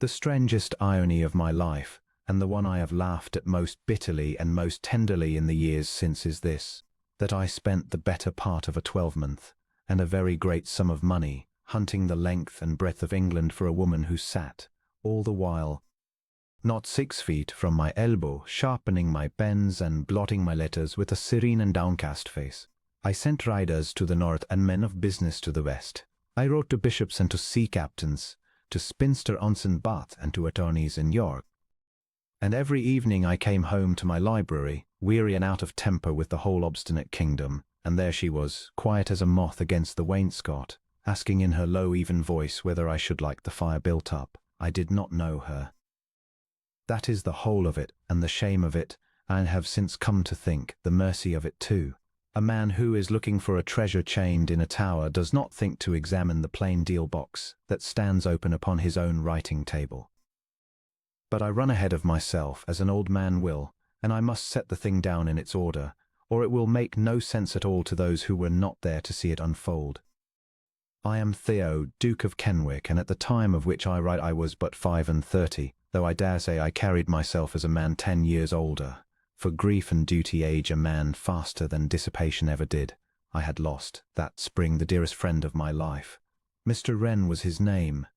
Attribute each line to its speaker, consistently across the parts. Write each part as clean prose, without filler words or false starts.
Speaker 1: The strangest irony of my life, and the one I have laughed at most bitterly and most tenderly in the years since, is this, that I spent the better part of a 12-month, and a very great sum of money, hunting the length and breadth of England for a woman who sat, all the while, not 6 feet from my elbow, sharpening my pens and blotting my letters with a serene and downcast face. I sent riders to the north and men of business to the west. I wrote to bishops and to sea captains, to spinster aunts in Bath and to attorneys in York. And every evening I came home to my library, weary and out of temper with the whole obstinate kingdom, and there she was, quiet as a moth against the wainscot, asking in her low, even voice whether I should like the fire built up. I did not know her. That is the whole of it, and the shame of it, and have since come to think, the mercy of it too. A man who is looking for a treasure chained in a tower does not think to examine the plain deal box that stands open upon his own writing table. But I run ahead of myself, as an old man will, and I must set the thing down in its order, or it will make no sense at all to those who were not there to see it unfold. I am Theo, Duke of Kenwick, and at the time of which I write I was but 35, though I dare say I carried myself as a man 10 years older. For grief and duty age a man faster than dissipation ever did. I had lost, that spring, the dearest friend of my life. Mr. Wren was his name,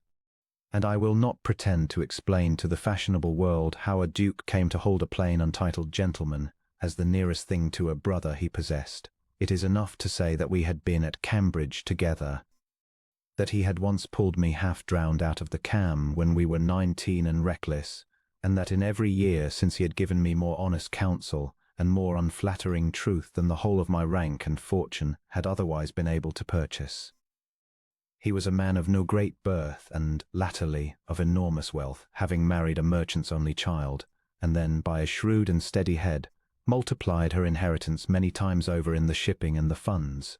Speaker 1: and I will not pretend to explain to the fashionable world how a duke came to hold a plain untitled gentleman as the nearest thing to a brother he possessed. It is enough to say that we had been at Cambridge together, that he had once pulled me half drowned out of the Cam when we were 19 and reckless, and that in every year since he had given me more honest counsel and more unflattering truth than the whole of my rank and fortune had otherwise been able to purchase. He was a man of no great birth and, latterly, of enormous wealth, having married a merchant's only child, and then, by a shrewd and steady head, multiplied her inheritance many times over in the shipping and the funds.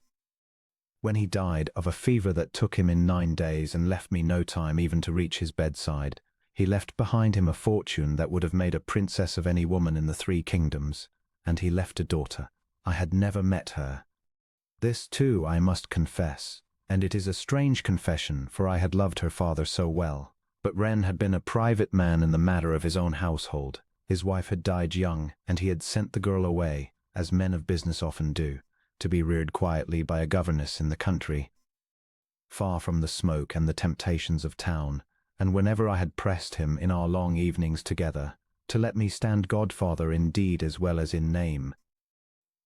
Speaker 1: When he died of a fever that took him in 9 days and left me no time even to reach his bedside, he left behind him a fortune that would have made a princess of any woman in the 3 kingdoms, and he left a daughter. I had never met her. This too I must confess, and it is a strange confession, for I had loved her father so well. But Wren had been a private man in the matter of his own household. His wife had died young, and he had sent the girl away, as men of business often do, to be reared quietly by a governess in the country, far from the smoke and the temptations of town. And whenever I had pressed him, in our long evenings together, to let me stand godfather in deed as well as in name,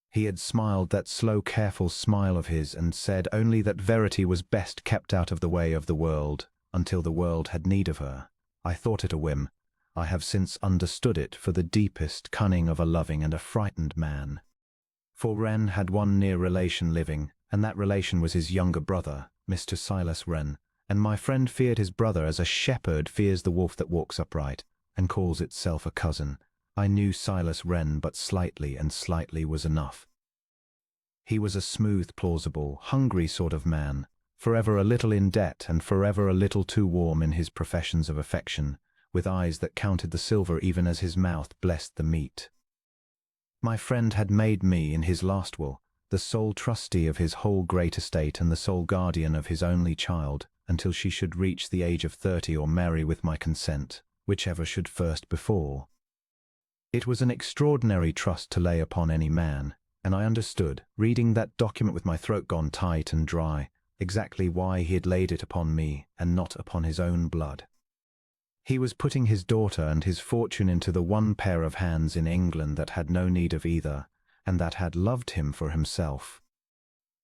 Speaker 1: he had smiled that slow, careful smile of his, and said only that verity was best kept out of the way of the world, until the world had need of her. I thought it a whim. I have since understood it for the deepest cunning of a loving and a frightened man. For Wren had one near relation living, and that relation was his younger brother, Mr. Silas Wren, and my friend feared his brother as a shepherd fears the wolf that walks upright, and calls itself a cousin. I knew Silas Wren but slightly, and slightly was enough. He was a smooth, plausible, hungry sort of man, forever a little in debt and forever a little too warm in his professions of affection, with eyes that counted the silver even as his mouth blessed the meat. My friend had made me, in his last will, the sole trustee of his whole great estate and the sole guardian of his only child, until she should reach the age of 30 or marry with my consent, whichever should first befall. It was an extraordinary trust to lay upon any man, and I understood, reading that document with my throat gone tight and dry, exactly why he had laid it upon me and not upon his own blood. He was putting his daughter and his fortune into the one pair of hands in England that had no need of either, and that had loved him for himself.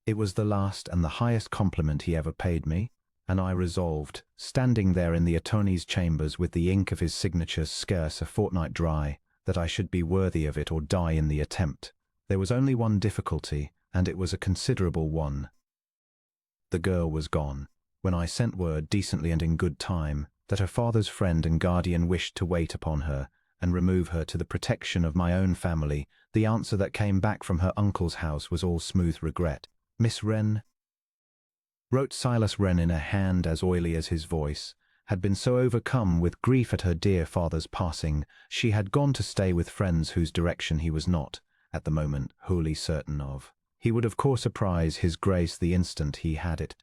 Speaker 1: It was the last and the highest compliment he ever paid me, and I resolved, standing there in the attorney's chambers with the ink of his signature scarce a fortnight dry, that I should be worthy of it or die in the attempt. There was only one difficulty, and it was a considerable one. The girl was gone. When I sent word, decently and in good time, that her father's friend and guardian wished to wait upon her and remove her to the protection of my own family, the answer that came back from her uncle's house was all smooth regret. Miss Wren, wrote Silas Wren in a hand as oily as his voice, had been so overcome with grief at her dear father's passing, she had gone to stay with friends whose direction he was not, at the moment, wholly certain of. He would of course apprise his Grace the instant he had it.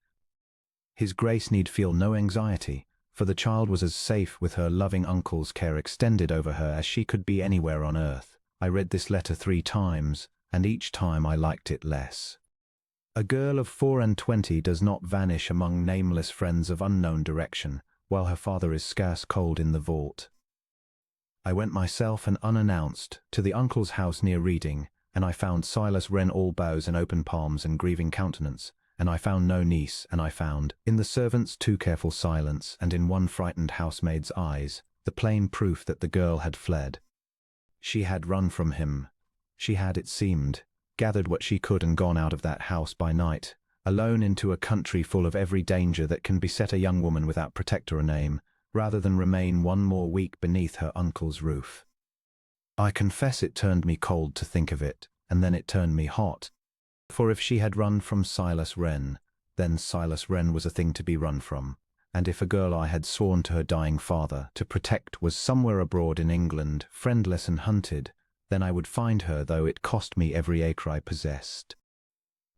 Speaker 1: His Grace need feel no anxiety, for the child was as safe with her loving uncle's care extended over her as she could be anywhere on earth. I read this letter 3 times, and each time I liked it less. A girl of 24 does not vanish among nameless friends of unknown direction, while her father is scarce cold in the vault. I went myself and unannounced to the uncle's house near Reading, and I found Silas Wren all bows and open palms and grieving countenance, and I found no niece, and I found, in the servant's too careful silence and in one frightened housemaid's eyes, the plain proof that the girl had fled. She had run from him. She had, it seemed, gathered what she could and gone out of that house by night, alone into a country full of every danger that can beset a young woman without protector or name, rather than remain one more week beneath her uncle's roof. I confess it turned me cold to think of it, and then it turned me hot. For if she had run from Silas Wren, then Silas Wren was a thing to be run from, and if a girl I had sworn to her dying father to protect was somewhere abroad in England, friendless and hunted, then I would find her though it cost me every acre I possessed.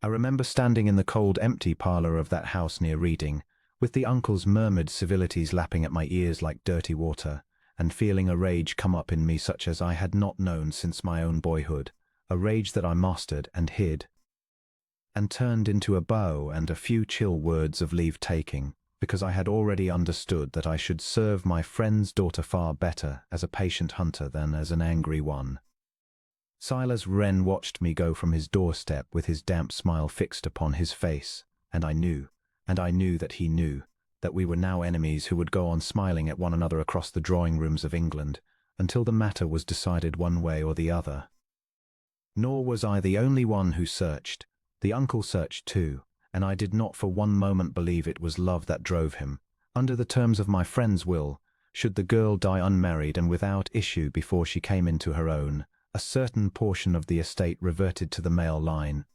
Speaker 1: I remember standing in the cold, empty parlour of that house near Reading, with the uncle's murmured civilities lapping at my ears like dirty water, and feeling a rage come up in me such as I had not known since my own boyhood, a rage that I mastered and hid, and turned into a bow and a few chill words of leave-taking, because I had already understood that I should serve my friend's daughter far better as a patient hunter than as an angry one. Silas Wren watched me go from his doorstep with his damp smile fixed upon his face, and I knew that he knew, that we were now enemies who would go on smiling at one another across the drawing-rooms of England, until the matter was decided one way or the other. Nor was I the only one who searched. The uncle searched too, and I did not for one moment believe it was love that drove him. Under the terms of my friend's will, should the girl die unmarried and without issue before she came into her own, a certain portion of the estate reverted to the male line,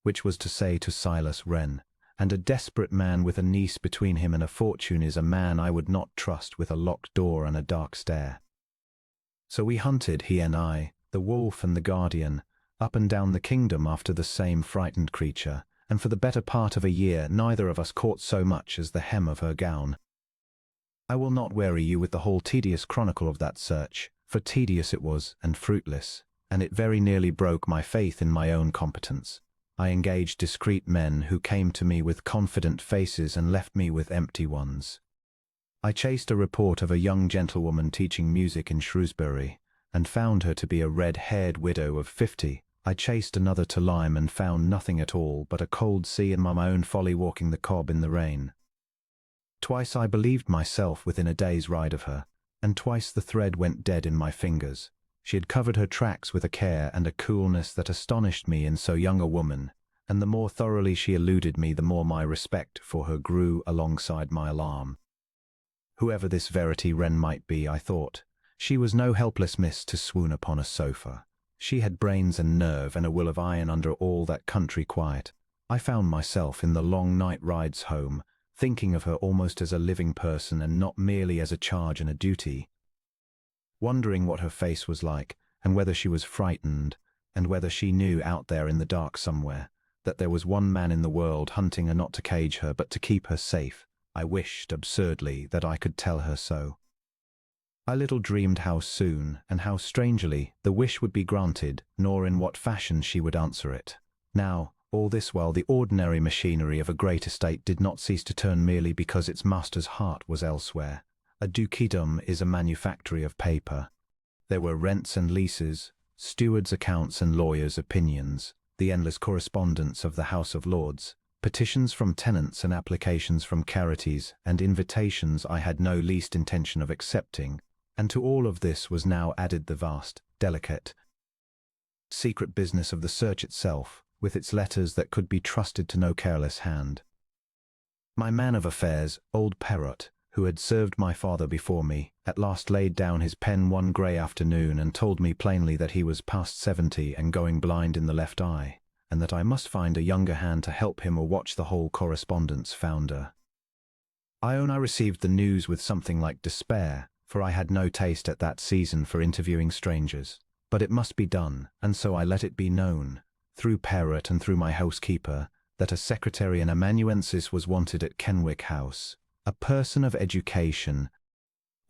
Speaker 1: which was to say to Silas Wren, and a desperate man with a niece between him and a fortune is a man I would not trust with a locked door and a dark stair. So we hunted, he and I, the wolf and the guardian, up and down the kingdom after the same frightened creature, and for the better part of a year neither of us caught so much as the hem of her gown. I will not weary you with the whole tedious chronicle of that search, for tedious it was and fruitless, and it very nearly broke my faith in my own competence. I engaged discreet men who came to me with confident faces and left me with empty ones. I chased a report of a young gentlewoman teaching music in Shrewsbury, and found her to be a red-haired widow of 50. I chased another to Lyme and found nothing at all but a cold sea and my own folly walking the cob in the rain. Twice I believed myself within a day's ride of her, and twice the thread went dead in my fingers. She had covered her tracks with a care and a coolness that astonished me in so young a woman, and the more thoroughly she eluded me, the more my respect for her grew alongside my alarm. Whoever this Verity Wren might be, I thought, she was no helpless miss to swoon upon a sofa. She had brains and nerve and a will of iron under all that country quiet. I found myself in the long night rides home, thinking of her almost as a living person and not merely as a charge and a duty, wondering what her face was like, and whether she was frightened, and whether she knew out there in the dark somewhere that there was one man in the world hunting her not to cage her but to keep her safe. I wished absurdly that I could tell her so. I little dreamed how soon and how strangely the wish would be granted, nor in what fashion she would answer it. Now, all this while the ordinary machinery of a great estate did not cease to turn merely because its master's heart was elsewhere. A dukedom is a manufactory of paper. There were rents and leases, stewards' accounts and lawyers' opinions, the endless correspondence of the House of Lords, petitions from tenants and applications from charities and invitations I had no least intention of accepting, and to all of this was now added the vast, delicate, secret business of the search itself, with its letters that could be trusted to no careless hand. My man of affairs, old Perrott, who had served my father before me, at last laid down his pen one grey afternoon and told me plainly that he was past 70 and going blind in the left eye, and that I must find a younger hand to help him or watch the whole correspondence founder. I own I received the news with something like despair, for I had no taste at that season for interviewing strangers. But it must be done, and so I let it be known, through Perrott and through my housekeeper, that a secretary and amanuensis was wanted at Kenwick House, A person of education,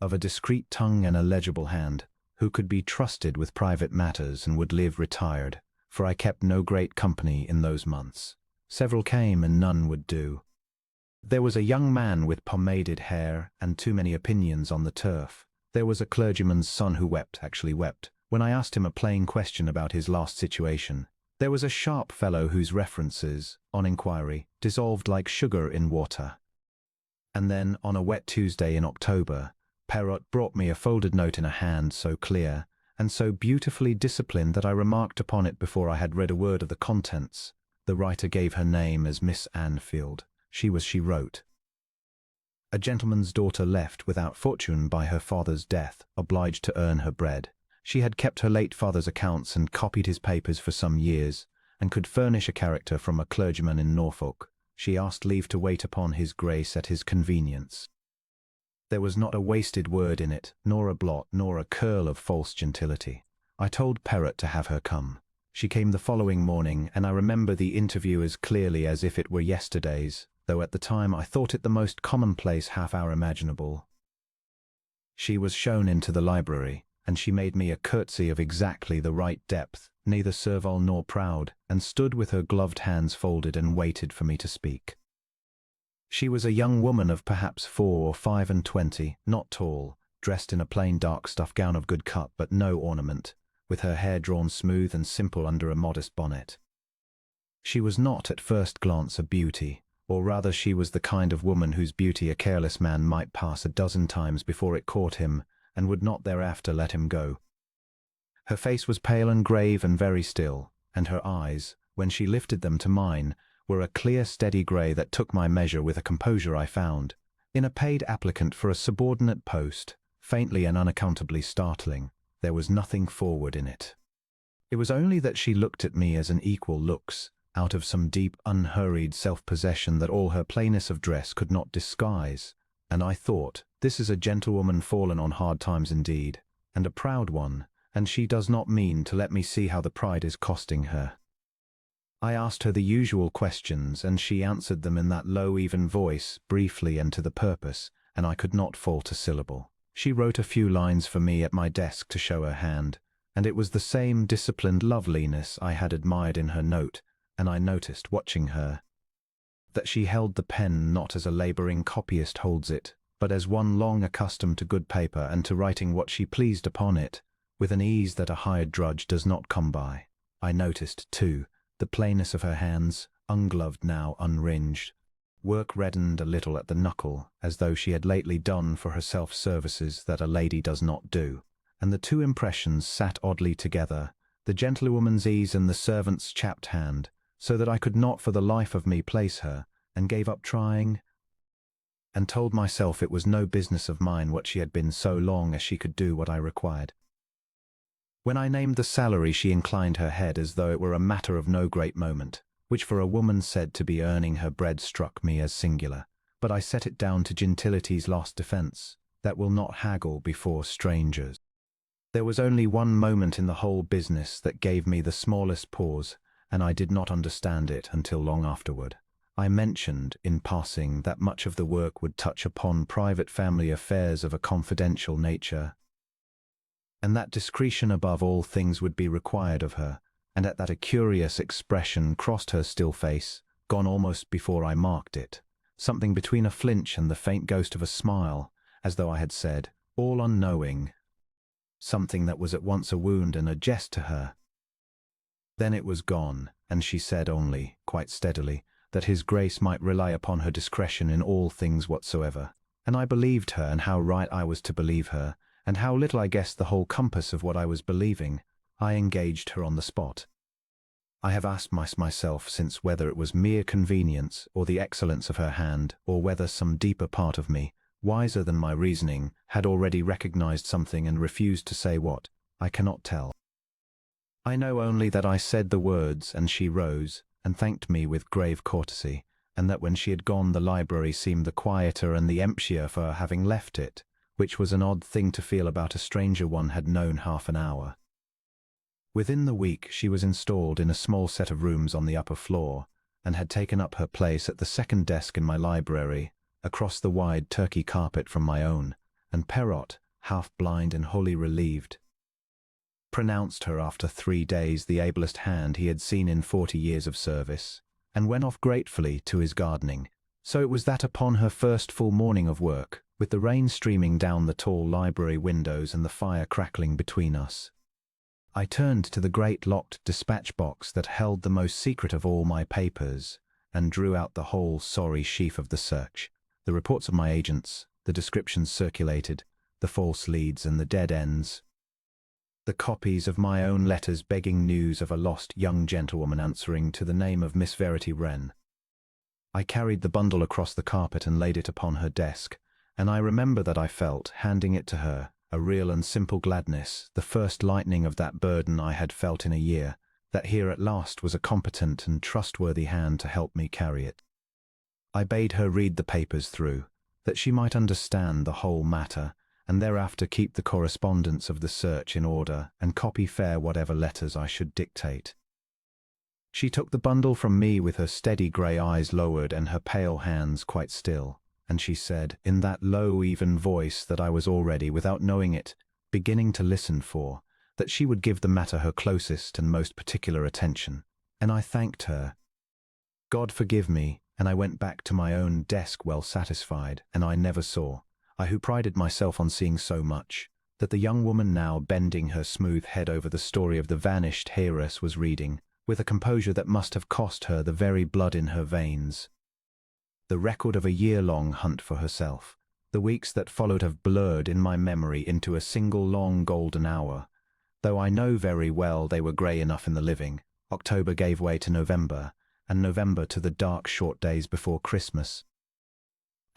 Speaker 1: of a discreet tongue and a legible hand, who could be trusted with private matters and would live retired, for I kept no great company in those months. Several came and none would do. There was a young man with pomaded hair and too many opinions on the turf. There was a clergyman's son who actually wept, when I asked him a plain question about his last situation. There was a sharp fellow whose references, on inquiry, dissolved like sugar in water. And then, on a wet Tuesday in October, Perrott brought me a folded note in a hand so clear and so beautifully disciplined that I remarked upon it before I had read a word of the contents. The writer gave her name as Miss Anfield. She wrote, "A gentleman's daughter left without fortune by her father's death, obliged to earn her bread. She had kept her late father's accounts and copied his papers for some years, and could furnish a character from a clergyman in Norfolk. She asked leave to wait upon his grace at his convenience." There was not a wasted word in it, nor a blot, nor a curl of false gentility. I told Perrott to have her come. She came the following morning, and I remember the interview as clearly as if it were yesterday's, though at the time I thought it the most commonplace half-hour imaginable. She was shown into the library, and she made me a curtsy of exactly the right depth, neither servile nor proud, and stood with her gloved hands folded and waited for me to speak. She was a young woman of perhaps 4 or 25, not tall, dressed in a plain dark stuff gown of good cut but no ornament, with her hair drawn smooth and simple under a modest bonnet. She was not at first glance a beauty, or rather she was the kind of woman whose beauty a careless man might pass a dozen times before it caught him, and would not thereafter let him go. Her face was pale and grave and very still, and her eyes, when she lifted them to mine, were a clear steady grey that took my measure with a composure I found, in a paid applicant for a subordinate post, faintly and unaccountably startling. There was nothing forward in it. It was only that she looked at me as an equal looks, out of some deep, unhurried self-possession that all her plainness of dress could not disguise, and I thought, this is a gentlewoman fallen on hard times indeed, and a proud one, and she does not mean to let me see how the pride is costing her. I asked her the usual questions, and she answered them in that low, even voice, briefly and to the purpose, and I could not fault a syllable. She wrote a few lines for me at my desk to show her hand, and it was the same disciplined loveliness I had admired in her note, and I noticed, watching her, that she held the pen not as a labouring copyist holds it, but as one long accustomed to good paper and to writing what she pleased upon it, with an ease that a hired drudge does not come by. I noticed, too, the plainness of her hands, ungloved now, unringed, work reddened a little at the knuckle, as though she had lately done for herself services that a lady does not do, and the two impressions sat oddly together, the gentlewoman's ease and the servant's chapped hand, so that I could not for the life of me place her, and gave up trying, and told myself it was no business of mine what she had been so long as she could do what I required. When I named the salary, she inclined her head as though it were a matter of no great moment, which for a woman said to be earning her bread struck me as singular, but I set it down to gentility's last defence, that will not haggle before strangers. There was only one moment in the whole business that gave me the smallest pause, and I did not understand it until long afterward. I mentioned, in passing, that much of the work would touch upon private family affairs of a confidential nature, and that discretion above all things would be required of her, and at that a curious expression crossed her still face, gone almost before I marked it, something between a flinch and the faint ghost of a smile, as though I had said, all unknowing, something that was at once a wound and a jest to her. Then it was gone, and she said only, quite steadily, that his grace might rely upon her discretion in all things whatsoever. And I believed her, and how right I was to believe her, and how little I guessed the whole compass of what I was believing. I engaged her on the spot. I have asked myself since whether it was mere convenience, or the excellence of her hand, or whether some deeper part of me, wiser than my reasoning, had already recognized something and refused to say what. I cannot tell. I know only that I said the words, and she rose, and thanked me with grave courtesy, and that when she had gone the library seemed the quieter and the emptier for her having left it, which was an odd thing to feel about a stranger one had known half an hour. Within the week she was installed in a small set of rooms on the upper floor, and had taken up her place at the second desk in my library, across the wide Turkey carpet from my own, and Perrott, half-blind and wholly relieved, pronounced her after 3 days the ablest hand he had seen in 40 years of service, and went off gratefully to his gardening. So it was that upon her first full morning of work, with the rain streaming down the tall library windows and the fire crackling between us, I turned to the great locked dispatch box that held the most secret of all my papers, and drew out the whole sorry sheaf of the search, the reports of my agents, the descriptions circulated, the false leads and the dead ends, the copies of my own letters begging news of a lost young gentlewoman answering to the name of Miss Verity Wren. I carried the bundle across the carpet and laid it upon her desk, and I remember that I felt, handing it to her, a real and simple gladness, the first lightening of that burden I had felt in a year, that here at last was a competent and trustworthy hand to help me carry it. I bade her read the papers through, that she might understand the whole matter, and thereafter keep the correspondence of the search in order and copy fair whatever letters I should dictate. She took the bundle from me with her steady grey eyes lowered and her pale hands quite still, and she said, in that low, even voice that I was already, without knowing it, beginning to listen for, that she would give the matter her closest and most particular attention, and I thanked her. God forgive me, and I went back to my own desk well satisfied, and I never saw, I who prided myself on seeing so much, that the young woman now bending her smooth head over the story of the vanished Heiress was reading, with a composure that must have cost her the very blood in her veins, the record of a year-long hunt for herself. The weeks that followed have blurred in my memory into a single long golden hour, though I know very well they were grey enough in the living. October gave way to November, and November to the dark short days before Christmas,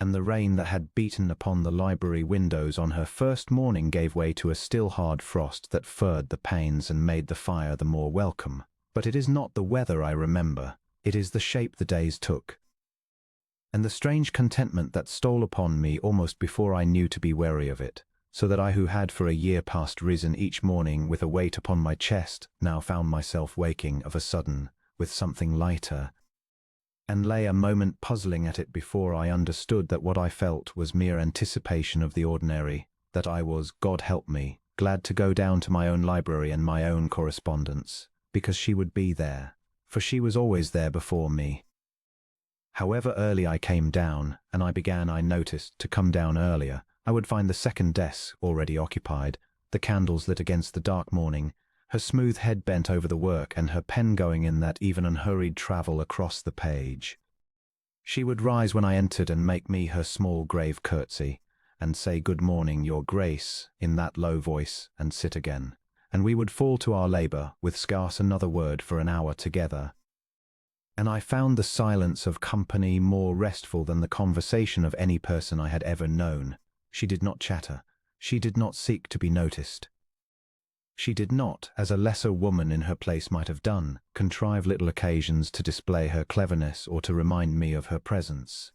Speaker 1: and the rain that had beaten upon the library windows on her first morning gave way to a still hard frost that furred the panes and made the fire the more welcome. But it is not the weather I remember, it is the shape the days took, and the strange contentment that stole upon me almost before I knew to be wary of it, so that I who had for a year past risen each morning with a weight upon my chest, now found myself waking of a sudden with something lighter, and lay a moment puzzling at it before I understood that what I felt was mere anticipation of the ordinary, that I was, God help me, glad to go down to my own library and my own correspondence, because she would be there, for she was always there before me. However early I came down, and I began, I noticed, to come down earlier, I would find the second desk already occupied, the candles lit against the dark morning, her smooth head bent over the work and her pen going in that even unhurried travel across the page. She would rise when I entered and make me her small grave curtsy, and say good morning, your grace, in that low voice, and sit again, and we would fall to our labour with scarce another word for an hour together. And I found the silence of company more restful than the conversation of any person I had ever known. She did not chatter, she did not seek to be noticed. She did not, as a lesser woman in her place might have done, contrive little occasions to display her cleverness or to remind me of her presence.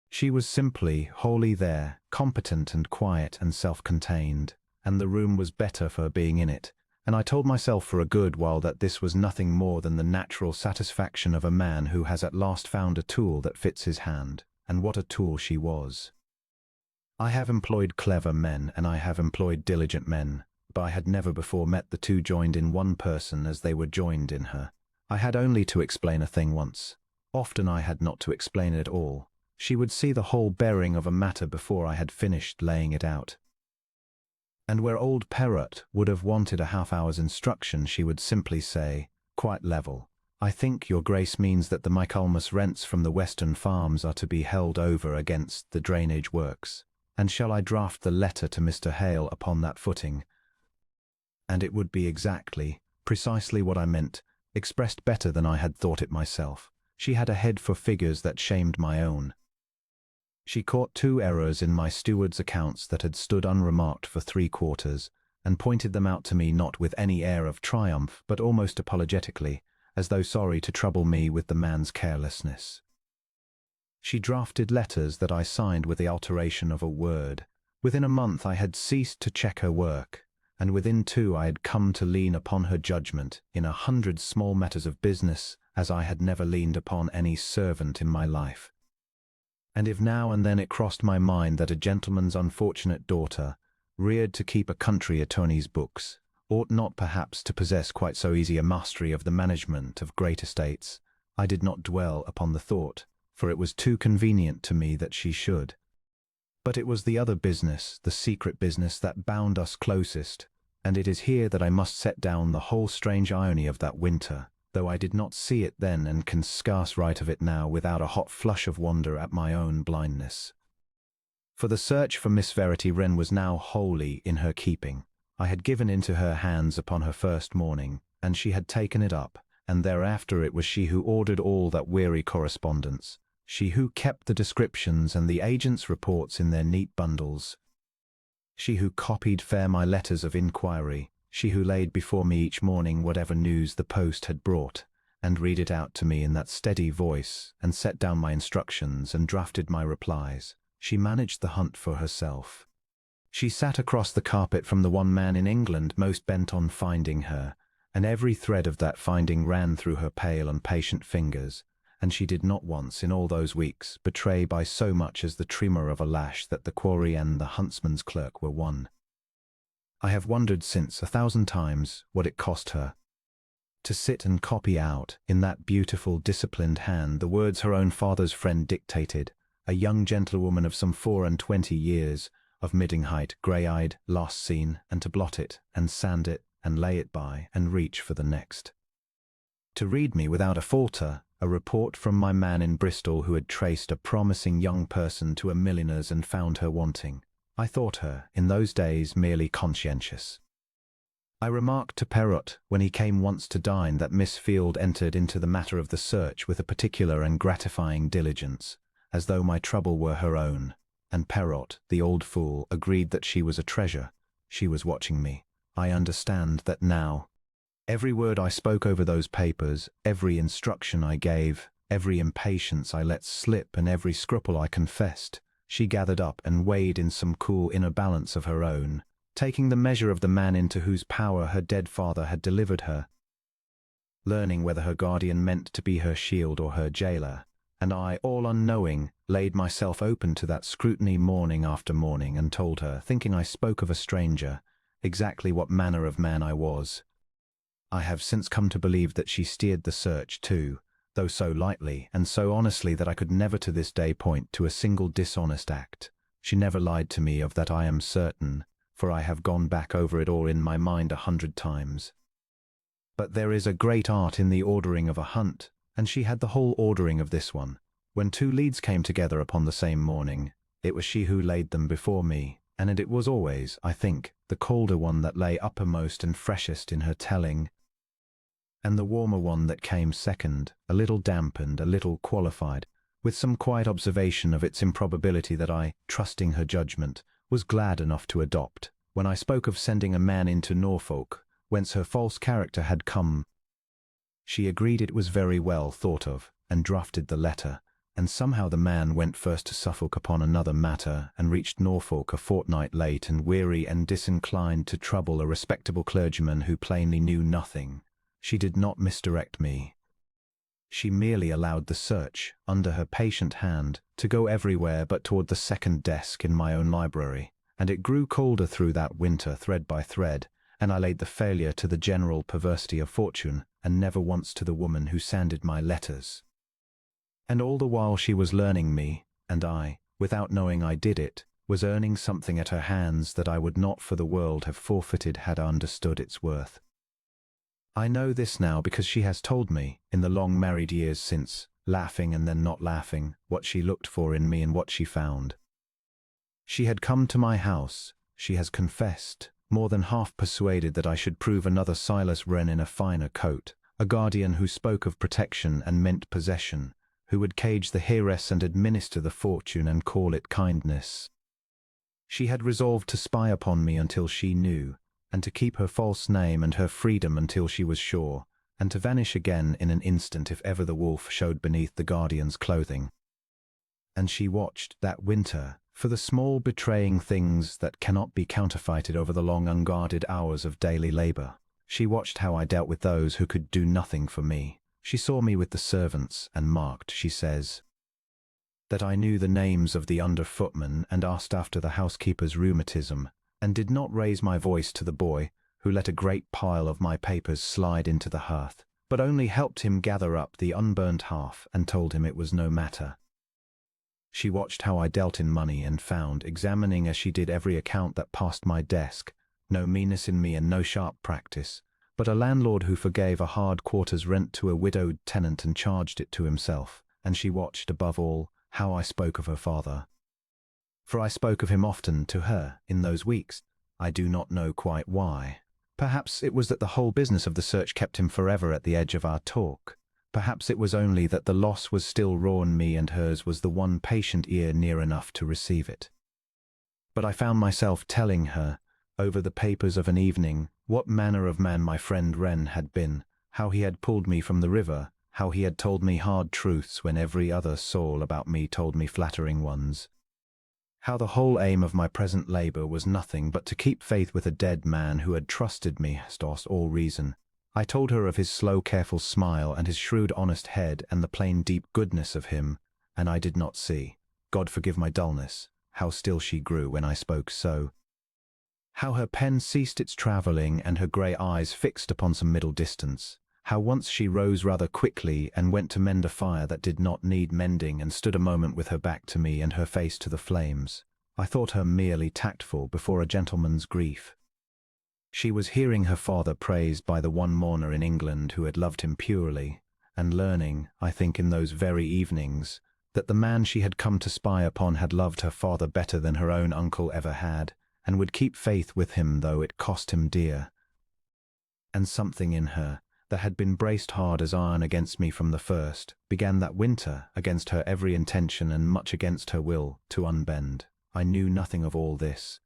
Speaker 1: She was simply wholly there, competent and quiet and self-contained, and the room was better for being in it, and I told myself for a good while that this was nothing more than the natural satisfaction of a man who has at last found a tool that fits his hand, and what a tool she was. I have employed clever men, and I have employed diligent men, but I had never before met the two joined in one person as they were joined in her. I had only to explain a thing once. Often I had not to explain it at all. She would see the whole bearing of a matter before I had finished laying it out. And where old Perrott would have wanted a half-hour's instruction, she would simply say, quite level, I think your grace means that the Michaelmas rents from the western farms are to be held over against the drainage works, and shall I draft the letter to Mr. Hale upon that footing? And it would be exactly, precisely what I meant, expressed better than I had thought it myself. She had a head for figures that shamed my own. She caught 2 errors in my steward's accounts that had stood unremarked for 3 quarters, and pointed them out to me not with any air of triumph, but almost apologetically, as though sorry to trouble me with the man's carelessness. She drafted letters that I signed with the alteration of a word. Within a month I had ceased to check her work, and within 2 I had come to lean upon her judgment in 100 small matters of business as I had never leaned upon any servant in my life. And if now and then it crossed my mind that a gentleman's unfortunate daughter, reared to keep a country attorney's books, ought not perhaps to possess quite so easy a mastery of the management of great estates, I did not dwell upon the thought, for it was too convenient to me that she should. But it was the other business, the secret business, that bound us closest, and it is here that I must set down the whole strange irony of that winter, though I did not see it then and can scarce write of it now without a hot flush of wonder at my own blindness. For the search for Miss Verity Wren was now wholly in her keeping. I had given into her hands upon her first morning, and she had taken it up, and thereafter it was she who ordered all that weary correspondence, she who kept the descriptions and the agents' reports in their neat bundles, she who copied fair my letters of inquiry, she who laid before me each morning whatever news the post had brought, and read it out to me in that steady voice, and set down my instructions and drafted my replies. She managed the hunt for herself. She sat across the carpet from the one man in England most bent on finding her, and every thread of that finding ran through her pale and patient fingers, and she did not once in all those weeks betray by so much as the tremor of a lash that the quarry and the huntsman's clerk were one. I have wondered since 1,000 times what it cost her to sit and copy out, in that beautiful, disciplined hand, the words her own father's friend dictated, a young gentlewoman of some 24 years, of middling height, grey-eyed, last seen, and to blot it, and sand it, and lay it by, and reach for the next. To read me without a falter a report from my man in Bristol who had traced a promising young person to a milliner's and found her wanting. I thought her, in those days, merely conscientious. I remarked to Perrott, when he came once to dine, that Miss Field entered into the matter of the search with a particular and gratifying diligence, as though my trouble were her own, and Perrott, the old fool, agreed that she was a treasure. She was watching me. I understand that now. Every word I spoke over those papers, every instruction I gave, every impatience I let slip, and every scruple I confessed, she gathered up and weighed in some cool inner balance of her own, taking the measure of the man into whose power her dead father had delivered her, learning whether her guardian meant to be her shield or her jailer, and I, all unknowing, laid myself open to that scrutiny morning after morning, and told her, thinking I spoke of a stranger, exactly what manner of man I was. I have since come to believe that she steered the search too, though so lightly and so honestly that I could never to this day point to a single dishonest act. She never lied to me, of that I am certain, for I have gone back over it all in my mind 100 times. But there is a great art in the ordering of a hunt, and she had the whole ordering of this one. When 2 leads came together upon the same morning, it was she who laid them before me, and it was always, I think, the colder one that lay uppermost and freshest in her telling, and the warmer one that came second, a little dampened, a little qualified, with some quiet observation of its improbability that I, trusting her judgment, was glad enough to adopt, when I spoke of sending a man into Norfolk, whence her false character had come. She agreed it was very well thought of, and drafted the letter, and somehow the man went first to Suffolk upon another matter, and reached Norfolk a fortnight late, and weary and disinclined to trouble a respectable clergyman who plainly knew nothing. She did not misdirect me. She merely allowed the search, under her patient hand, to go everywhere but toward the second desk in my own library, and it grew colder through that winter, thread by thread, and I laid the failure to the general perversity of fortune, and never once to the woman who sanded my letters. And all the while she was learning me, and I, without knowing I did it, was earning something at her hands that I would not for the world have forfeited had I understood its worth. I know this now because she has told me, in the long married years since, laughing and then not laughing, what she looked for in me and what she found. She had come to my house, she has confessed, more than half persuaded that I should prove another Silas Wren in a finer coat, a guardian who spoke of protection and meant possession, who would cage the Heiress and administer the fortune and call it kindness. She had resolved to spy upon me until she knew, and to keep her false name and her freedom until she was sure, and to vanish again in an instant if ever the wolf showed beneath the guardian's clothing. And she watched, that winter, for the small betraying things that cannot be counterfeited over the long unguarded hours of daily labour. She watched how I dealt with those who could do nothing for me. She saw me with the servants, and marked, she says, that I knew the names of the under-footmen and asked after the housekeeper's rheumatism, and did not raise my voice to the boy, who let a great pile of my papers slide into the hearth, but only helped him gather up the unburnt half and told him it was no matter. She watched how I dealt in money and found, examining as she did every account that passed my desk, no meanness in me and no sharp practice, but a landlord who forgave a hard quarter's rent to a widowed tenant and charged it to himself, and she watched, above all, how I spoke of her father. For I spoke of him often to her in those weeks. I do not know quite why. Perhaps it was that the whole business of the search kept him forever at the edge of our talk. Perhaps it was only that the loss was still raw in me and hers was the one patient ear near enough to receive it. But I found myself telling her, over the papers of an evening, what manner of man my friend Wren had been, how he had pulled me from the river, how he had told me hard truths when every other soul about me told me flattering ones. How the whole aim of my present labour was nothing but to keep faith with a dead man who had trusted me past all reason. I told her of his slow, careful smile and his shrewd, honest head and the plain, deep goodness of him, and I did not see, God forgive my dullness, how still she grew when I spoke so. How her pen ceased its travelling and her grey eyes fixed upon some middle distance. How once she rose rather quickly and went to mend a fire that did not need mending and stood a moment with her back to me and her face to the flames. I thought her merely tactful before a gentleman's grief. She was hearing her father praised by the one mourner in England who had loved him purely, and learning, I think in those very evenings, that the man she had come to spy upon had loved her father better than her own uncle ever had, and would keep faith with him though it cost him dear. And something in her, that had been braced hard as iron against me from the first, began that winter, against her every intention and much against her will, to unbend. I knew nothing of all this.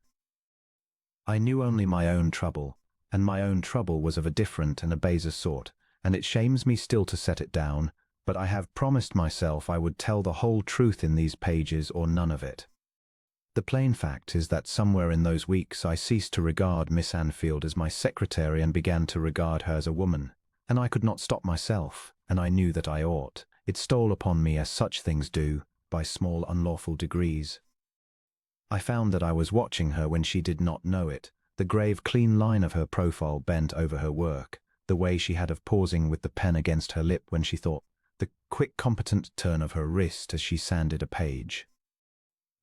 Speaker 1: I knew only my own trouble, and my own trouble was of a different and a baser sort, and it shames me still to set it down, but I have promised myself I would tell the whole truth in these pages or none of it. The plain fact is that somewhere in those weeks I ceased to regard Miss Anfield as my secretary and began to regard her as a woman, and I could not stop myself, and I knew that I ought. It stole upon me as such things do, by small unlawful degrees. I found that I was watching her when she did not know it, the grave, clean line of her profile bent over her work, the way she had of pausing with the pen against her lip when she thought, the quick, competent turn of her wrist as she sanded a page.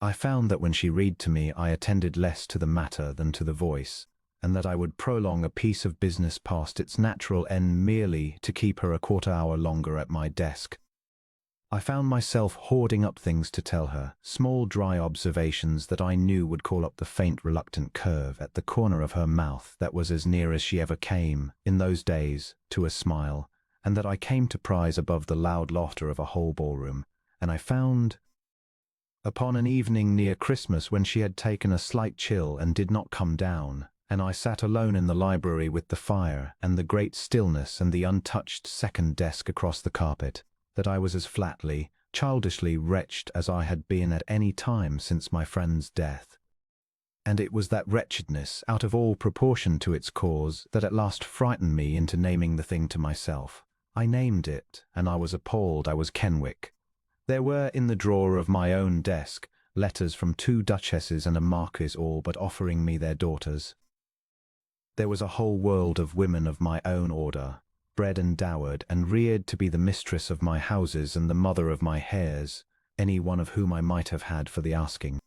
Speaker 1: I found that when she read to me I attended less to the matter than to the voice, and that I would prolong a piece of business past its natural end merely to keep her a quarter-hour longer at my desk. I found myself hoarding up things to tell her, small dry observations that I knew would call up the faint reluctant curve at the corner of her mouth that was as near as she ever came, in those days, to a smile, and that I came to prize above the loud laughter of a whole ballroom, and I found, upon an evening near Christmas when she had taken a slight chill and did not come down, and I sat alone in the library with the fire and the great stillness and the untouched second desk across the carpet, that I was as flatly, childishly wretched as I had been at any time since my friend's death. And it was that wretchedness, out of all proportion to its cause, that at last frightened me into naming the thing to myself. I named it, and I was appalled I was Kenwick. There were in the drawer of my own desk letters from 2 duchesses and a marquis all but offering me their daughters. There was a whole world of women of my own order, bred and dowered and reared to be the mistress of my houses and the mother of my heirs, any one of whom I might have had for the asking.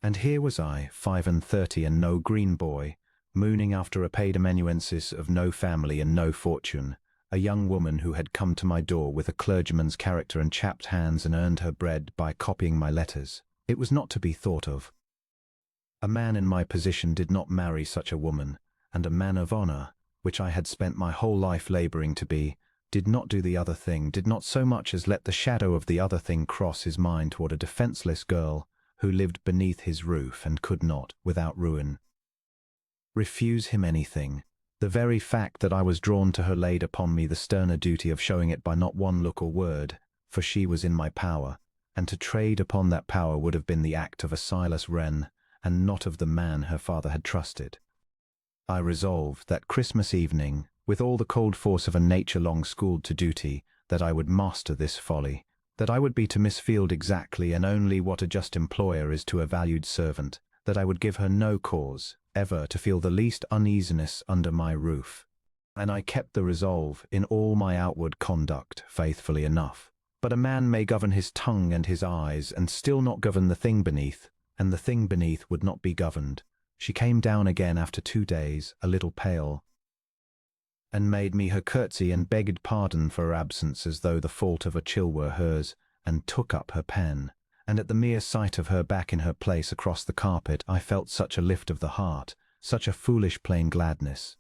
Speaker 1: And here was I, 35 and no green boy, mooning after a paid amanuensis of no family and no fortune, a young woman who had come to my door with a clergyman's character and chapped hands and earned her bread by copying my letters. It was not to be thought of. A man in my position did not marry such a woman, and a man of honour, which I had spent my whole life labouring to be, did not do the other thing, did not so much as let the shadow of the other thing cross his mind toward a defenceless girl who lived beneath his roof and could not, without ruin, refuse him anything. The very fact that I was drawn to her laid upon me the sterner duty of showing it by not one look or word, for she was in my power, and to trade upon that power would have been the act of a Silas Wren, and not of the man her father had trusted. I resolved that Christmas evening, with all the cold force of a nature long schooled to duty, that I would master this folly, that I would be to Miss Field exactly and only what a just employer is to a valued servant, that I would give her no cause, ever, to feel the least uneasiness under my roof. And I kept the resolve in all my outward conduct faithfully enough. But a man may govern his tongue and his eyes, and still not govern the thing beneath, and the thing beneath would not be governed. She came down again after 2 days, a little pale, and made me her curtsy and begged pardon for her absence as though the fault of a chill were hers, and took up her pen. And at the mere sight of her back in her place across the carpet, I felt such a lift of the heart, such a foolish plain gladness,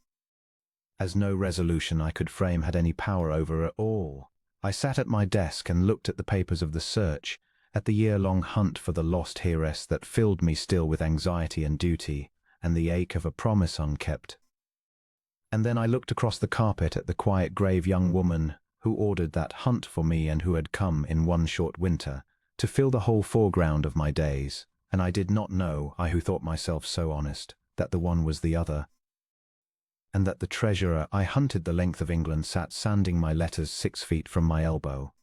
Speaker 1: as no resolution I could frame had any power over at all. I sat at my desk and looked at the papers of the search, at the year-long hunt for the lost Heiress that filled me still with anxiety and duty, and the ache of a promise unkept. And then I looked across the carpet at the quiet, grave young woman who ordered that hunt for me and who had come in one short winter to fill the whole foreground of my days, and I did not know, I who thought myself so honest, that the one was the other, and that the treasurer I hunted the length of England sat sanding my letters 6 feet from my elbow.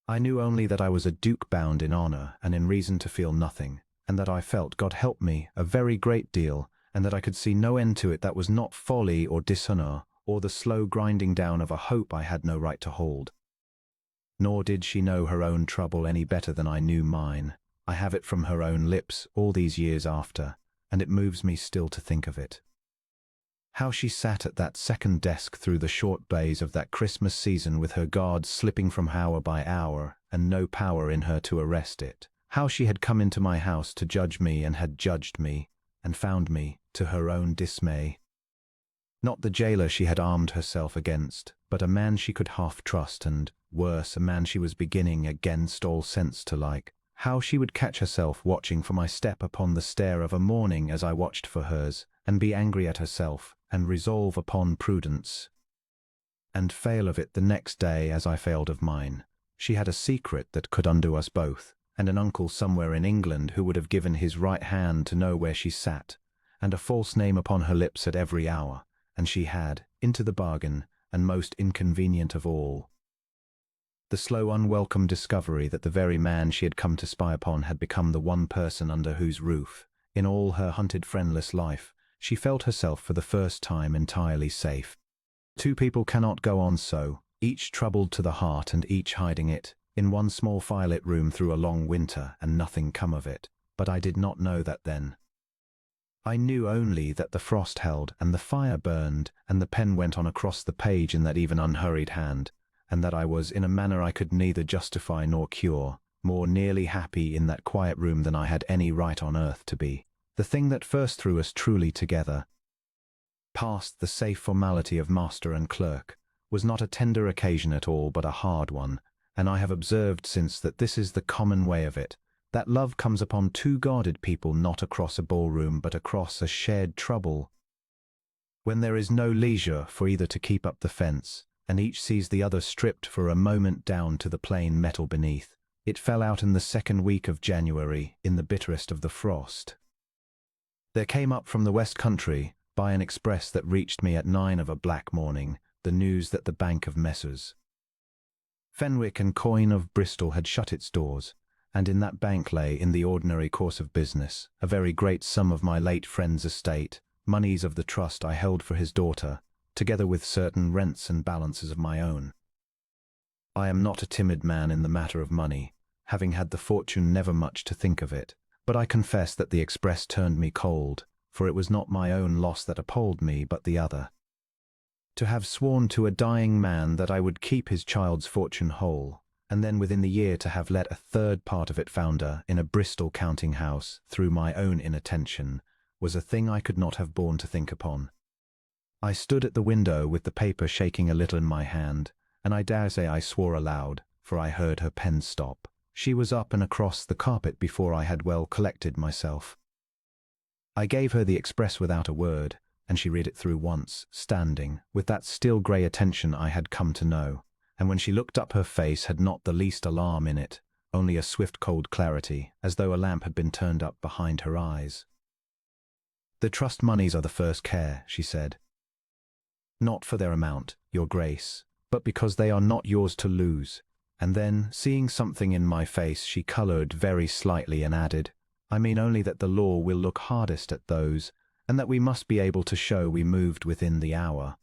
Speaker 1: I knew only that I was a duke bound in honour and in reason to feel nothing, and that I felt, God help me, a very great deal, and that I could see no end to it that was not folly or dishonour, or the slow grinding down of a hope I had no right to hold. Nor did she know her own trouble any better than I knew mine. I have it from her own lips all these years after, and it moves me still to think of it. How she sat at that second desk through the short days of that Christmas season with her guards slipping from hour by hour and no power in her to arrest it. How she had come into my house to judge me and had judged me, and found me, to her own dismay, not the jailer she had armed herself against, but a man she could half trust and, worse, a man she was beginning against all sense to like. How she would catch herself watching for my step upon the stair of a morning as I watched for hers, and be angry at herself, and resolve upon prudence, and fail of it the next day as I failed of mine. She had a secret that could undo us both, and an uncle somewhere in England who would have given his right hand to know where she sat, and a false name upon her lips at every hour, and she had, into the bargain, and most inconvenient of all, the slow unwelcome discovery that the very man she had come to spy upon had become the one person under whose roof, in all her hunted friendless life, she felt herself for the first time entirely safe. 2 people cannot go on so, each troubled to the heart and each hiding it, in one small firelit room through a long winter, and nothing come of it. But I did not know that then. I knew only that the frost held, and the fire burned, and the pen went on across the page in that even unhurried hand, and that I was, in a manner I could neither justify nor cure, more nearly happy in that quiet room than I had any right on earth to be. The thing that first threw us truly together, past the safe formality of master and clerk, was not a tender occasion at all, but a hard one, and I have observed since that this is the common way of it, that love comes upon 2 guarded people not across a ballroom but across a shared trouble, when there is no leisure for either to keep up the fence, and each sees the other stripped for a moment down to the plain metal beneath. It fell out in the 2nd week of January, in the bitterest of the frost. There came up from the West Country, by an express that reached me at 9 of a black morning, the news that the Bank of Messrs. Fenwick and Coyne of Bristol had shut its doors, and in that bank lay, in the ordinary course of business, a very great sum of my late friend's estate, moneys of the trust I held for his daughter, together with certain rents and balances of my own. I am not a timid man in the matter of money, having had the fortune never much to think of it, but I confess that the express turned me cold, for it was not my own loss that appalled me, but the other. To have sworn to a dying man that I would keep his child's fortune whole, and then within the year to have let a 3rd part of it founder in a Bristol counting house through my own inattention, was a thing I could not have borne to think upon. I stood at the window with the paper shaking a little in my hand, and I dare say I swore aloud, for I heard her pen stop. She was up and across the carpet before I had well collected myself. I gave her the express without a word, and she read it through once, standing, with that still grey attention I had come to know, and when she looked up her face had not the least alarm in it, only a swift cold clarity, as though a lamp had been turned up behind her eyes. "The trust moneys are the first care," she said. "Not for their amount, your grace, but because they are not yours to lose, And then, seeing something in my face, she colored very slightly and added, "I mean only that the law will look hardest at those, and that we must be able to show we moved within the hour."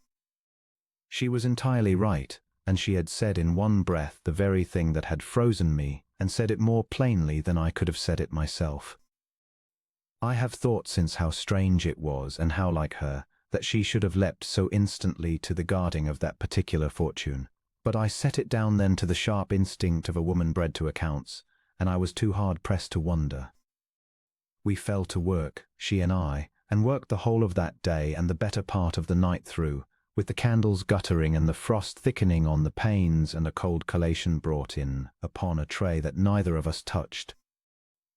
Speaker 1: She was entirely right, and she had said in one breath the very thing that had frozen me, and said it more plainly than I could have said it myself. I have thought since how strange it was, and how like her, that she should have leapt so instantly to the guarding of that particular fortune. But I set it down then to the sharp instinct of a woman bred to accounts, and I was too hard pressed to wonder. We fell to work, she and I, and worked the whole of that day and the better part of the night through, with the candles guttering and the frost thickening on the panes, and a cold collation brought in upon a tray that neither of us touched.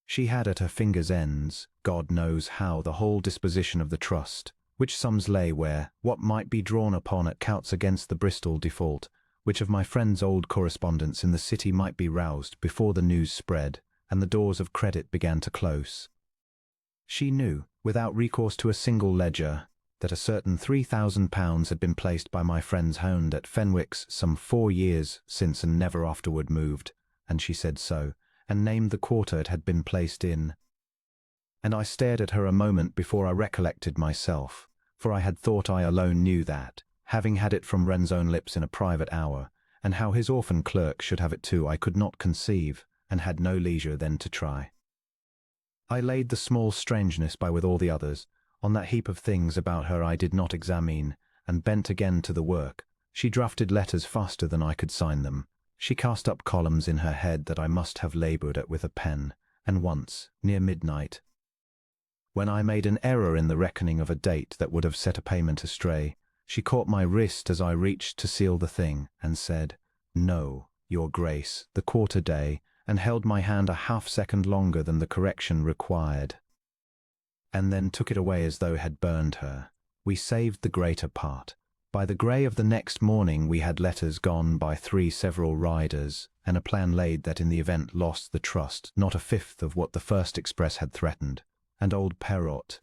Speaker 1: She had at her fingers' ends, God knows how, the whole disposition of the trust, which sums lay where, what might be drawn upon at counts against the Bristol default, which of my friend's old correspondence in the city might be roused before the news spread, and the doors of credit began to close. She knew, without recourse to a single ledger, that a certain £3,000 had been placed by my friend's hand at Fenwick's some 4 years since and never afterward moved, and she said so, and named the quarter it had been placed in. And I stared at her a moment before I recollected myself, for I had thought I alone knew that, having had it from Wren's own lips in a private hour, and how his orphan clerk should have it too I could not conceive, and had no leisure then to try. I laid the small strangeness by with all the others, on that heap of things about her I did not examine, and bent again to the work. She drafted letters faster than I could sign them. She cast up columns in her head that I must have laboured at with a pen, and once, near midnight, when I made an error in the reckoning of a date that would have set a payment astray, she caught my wrist as I reached to seal the thing, and said, "No, your grace, the quarter day," and held my hand a half-second longer than the correction required, and then took it away as though it had burned her. We saved the greater part. By the grey of the next morning we had letters gone by 3 several riders, and a plan laid that in the event lost the trust, not a fifth of what the first express had threatened, and old Perrott,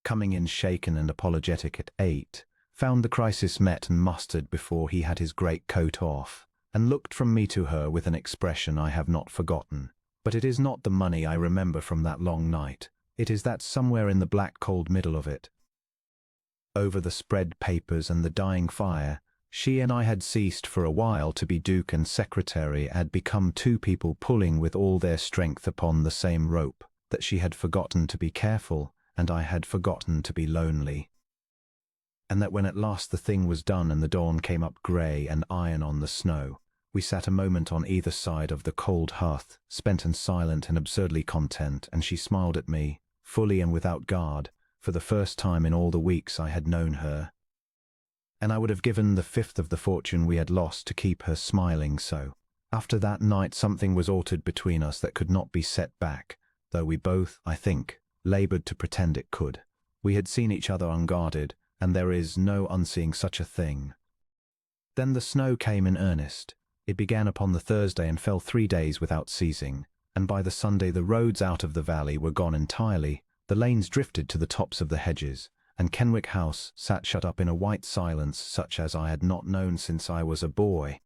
Speaker 1: coming in shaken and apologetic at 8, found the crisis met and mustered before he had his great coat off, and looked from me to her with an expression I have not forgotten. But it is not the money I remember from that long night. It is that somewhere in the black cold middle of it, over the spread papers and the dying fire, she and I had ceased for a while to be Duke and Secretary, had become 2 people pulling with all their strength upon the same rope, that she had forgotten to be careful, and I had forgotten to be lonely. And that when at last the thing was done and the dawn came up grey and iron on the snow, we sat a moment on either side of the cold hearth, spent and silent and absurdly content, and she smiled at me, fully and without guard, for the first time in all the weeks I had known her. And I would have given the fifth of the fortune we had lost to keep her smiling so. After that night something was altered between us that could not be set back, though we both, I think, laboured to pretend it could. We had seen each other unguarded, and there is no unseeing such a thing. Then the snow came in earnest. It began upon the Thursday and fell 3 days without ceasing, and by the Sunday the roads out of the valley were gone entirely, the lanes drifted to the tops of the hedges, and Kenwick House sat shut up in a white silence such as I had not known since I was a boy.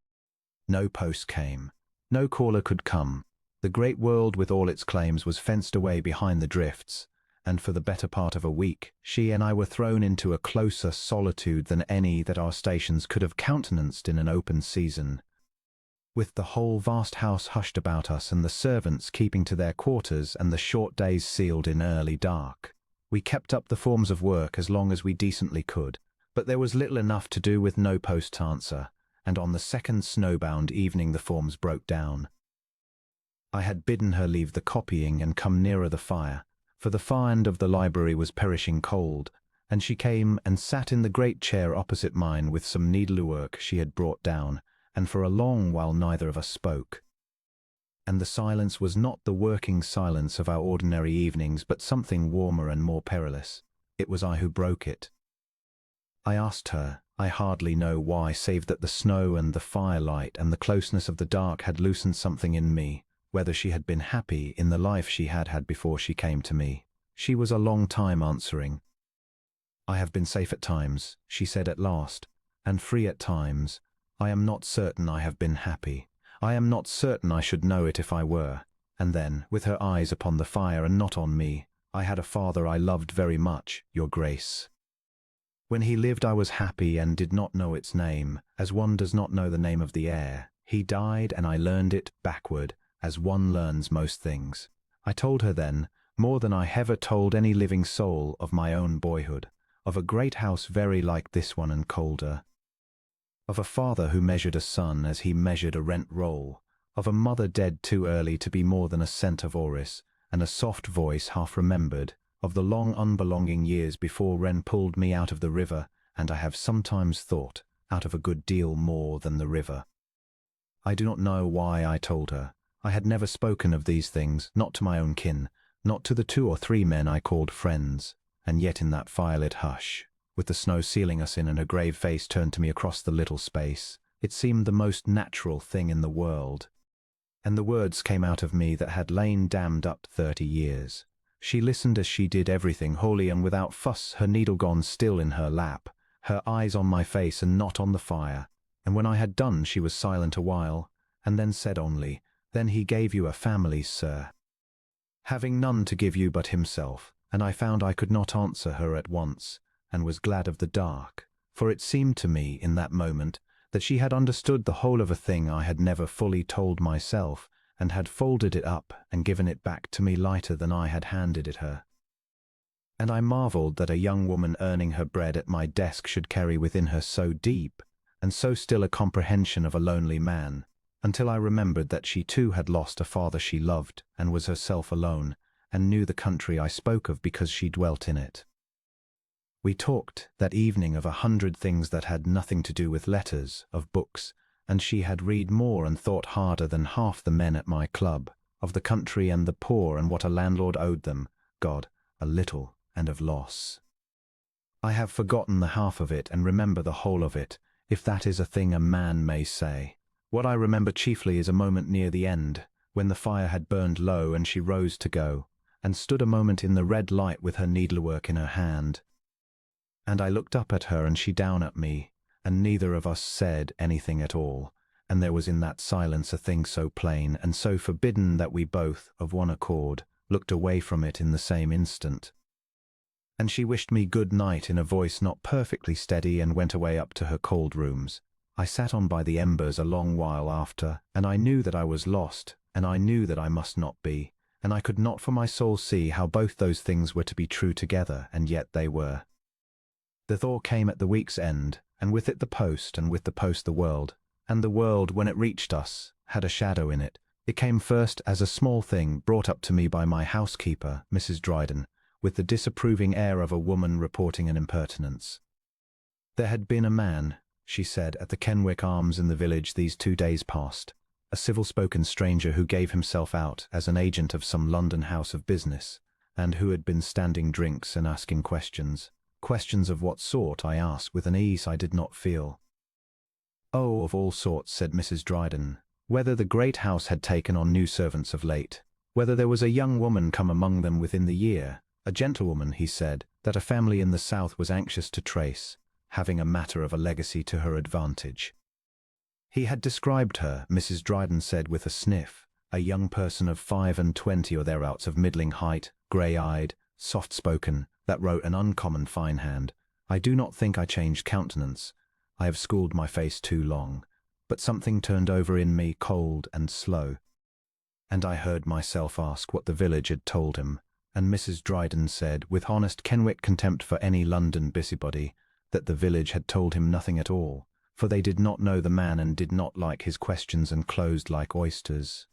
Speaker 1: No post came. No caller could come. The great world with all its claims was fenced away behind the drifts, and for the better part of a week she and I were thrown into a closer solitude than any that our stations could have countenanced in an open season. With the whole vast house hushed about us and the servants keeping to their quarters and the short days sealed in early dark, we kept up the forms of work as long as we decently could, but there was little enough to do with no post answer, and on the second snowbound evening the forms broke down. I had bidden her leave the copying and come nearer the fire, for the far end of the library was perishing cold, and she came and sat in the great chair opposite mine with some needlework she had brought down, and for a long while neither of us spoke. And the silence was not the working silence of our ordinary evenings, but something warmer and more perilous. It was I who broke it. I asked her, I hardly know why, save that the snow and the firelight and the closeness of the dark had loosened something in me, whether she had been happy in the life she had had before she came to me. She was a long time answering. "I have been safe at times," she said at last, "and free at times. I am not certain I have been happy. I am not certain I should know it if I were. And then, with her eyes upon the fire and not on me, I had a father I loved very much, your grace. When he lived I was happy and did not know its name, as one does not know the name of the air. He died and I learned it backward, as one learns most things. I told her then, more than I ever told any living soul, of my own boyhood, of a great house very like this one and colder, of a father who measured a son as he measured a rent roll, of a mother dead too early to be more than a scent of orris, and a soft voice half remembered, of the long unbelonging years before Wren pulled me out of the river, and I have sometimes thought, out of a good deal more than the river. I do not know why I told her. I had never spoken of these things, not to my own kin, not to the 2 or 3 men I called friends, and yet in that firelit hush, with the snow sealing us in and her grave face turned to me across the little space, it seemed the most natural thing in the world. And the words came out of me that had lain dammed up 30 years. She listened as she did everything wholly and without fuss, her needle gone still in her lap, her eyes on my face and not on the fire, and when I had done she was silent a while, and then said only, "Then he gave you a family, sir?" Having none to give you but himself, and I found I could not answer her at once, and was glad of the dark, for it seemed to me in that moment that she had understood the whole of a thing I had never fully told myself, and had folded it up and given it back to me lighter than I had handed it her. And I marveled that a young woman earning her bread at my desk should carry within her so deep and so still a comprehension of a lonely man, until I remembered that she too had lost a father she loved and was herself alone, and knew the country I spoke of because she dwelt in it. We talked that evening of 100 things that had nothing to do with letters, of books, and she had read more and thought harder than half the men at my club, of the country and the poor and what a landlord owed them, God, a little, and of loss. I have forgotten the half of it and remember the whole of it, if that is a thing a man may say. What I remember chiefly is a moment near the end, when the fire had burned low and she rose to go, and stood a moment in the red light with her needlework in her hand. And I looked up at her and she down at me, and neither of us said anything at all, and there was in that silence a thing so plain and so forbidden that we both, of one accord, looked away from it in the same instant. And she wished me good night in a voice not perfectly steady and went away up to her cold rooms. I sat on by the embers a long while after, and I knew that I was lost, and I knew that I must not be, and I could not for my soul see how both those things were to be true together, and yet they were. The thaw came at the week's end, and with it the post, and with the post the world, and the world, when it reached us, had a shadow in it. It came first as a small thing brought up to me by my housekeeper, Mrs. Dryden, with the disapproving air of a woman reporting an impertinence. There had been a man, she said, at the Kenwick Arms in the village these 2 days past, a civil-spoken stranger who gave himself out as an agent of some London house of business, and who had been standing drinks and asking questions. Questions of what sort, I asked, with an ease I did not feel. Oh, of all sorts, said Mrs. Dryden. Whether the great house had taken on new servants of late, whether there was a young woman come among them within the year, a gentlewoman, he said, that a family in the south was anxious to trace, having a matter of a legacy to her advantage. He had described her, Mrs. Dryden said with a sniff, a young person of 25 or thereabouts, of middling height, grey-eyed, soft-spoken, that wrote an uncommon fine hand. I do not think I changed countenance. I have schooled my face too long, but something turned over in me cold and slow. And I heard myself ask what the village had told him, and Mrs. Dryden said, with honest Kenwick contempt for any London busybody, that the village had told him nothing at all, for they did not know the man and did not like his questions and closed like oysters.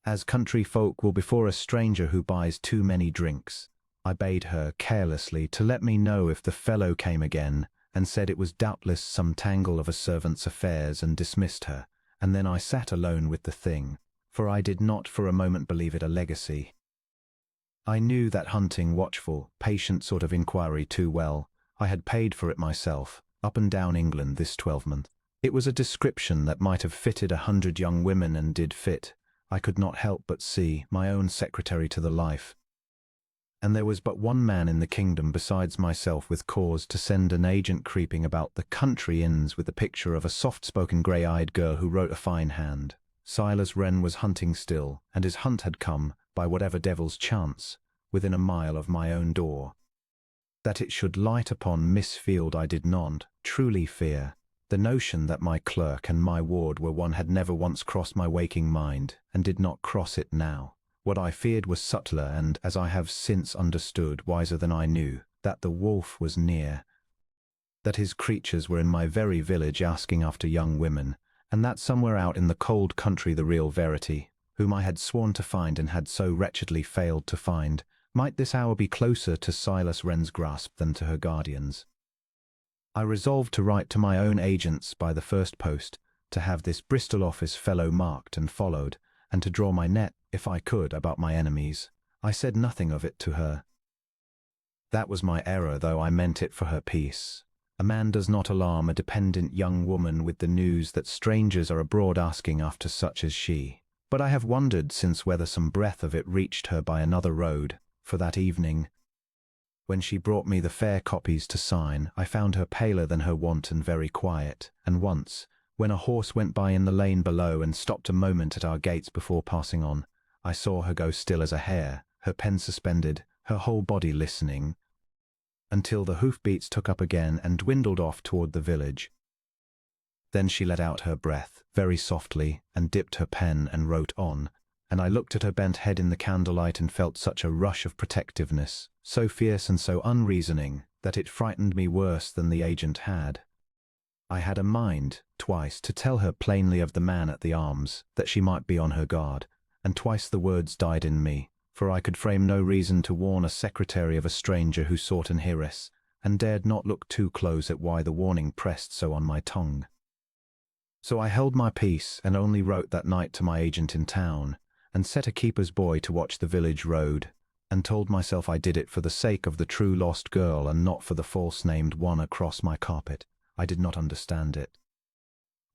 Speaker 1: As country folk will before a stranger who buys too many drinks, I bade her carelessly to let me know if the fellow came again, and said it was doubtless some tangle of a servant's affairs, and dismissed her, and then I sat alone with the thing, for I did not for a moment believe it a legacy. I knew that hunting, watchful, patient sort of inquiry too well. I had paid for it myself, up and down England this 12-month. It was a description that might have fitted 100 young women, and did fit, I could not help but see, my own secretary to the life. And there was but one man in the kingdom besides myself with cause to send an agent creeping about the country inns with the picture of a soft-spoken grey-eyed girl who wrote a fine hand. Silas Wren was hunting still, and his hunt had come, by whatever devil's chance, within a mile of my own door. That it should light upon Miss Field I did not truly fear. The notion that my clerk and my ward were one had never once crossed my waking mind, and did not cross it now. What I feared was subtler and, as I have since understood, wiser than I knew, that the wolf was near, that his creatures were in my very village asking after young women, and that somewhere out in the cold country the real Verity, whom I had sworn to find and had so wretchedly failed to find, might this hour be closer to Silas Wren's grasp than to her guardians. I resolved to write to my own agents by the first post, to have this Bristol office fellow marked and followed, and to draw my net, if I could, about my enemies. I said nothing of it to her. That was my error, though I meant it for her peace. A man does not alarm a dependent young woman with the news that strangers are abroad asking after such as she. But I have wondered since whether some breath of it reached her by another road, for that evening, when she brought me the fair copies to sign, I found her paler than her wont and very quiet, and once, when a horse went by in the lane below and stopped a moment at our gates before passing on, I saw her go still as a hare, her pen suspended, her whole body listening, until the hoofbeats took up again and dwindled off toward the village. Then she let out her breath, very softly, and dipped her pen and wrote on, and I looked at her bent head in the candlelight and felt such a rush of protectiveness, so fierce and so unreasoning, that it frightened me worse than the agent had. I had a mind, twice, to tell her plainly of the man at the arms, that she might be on her guard, and twice the words died in me, for I could frame no reason to warn a secretary of a stranger who sought an heiress, and dared not look too close at why the warning pressed so on my tongue. So I held my peace, and only wrote that night to my agent in town, and set a keeper's boy to watch the village road, and told myself I did it for the sake of the true lost girl and not for the false-named one across my carpet. I did not understand it.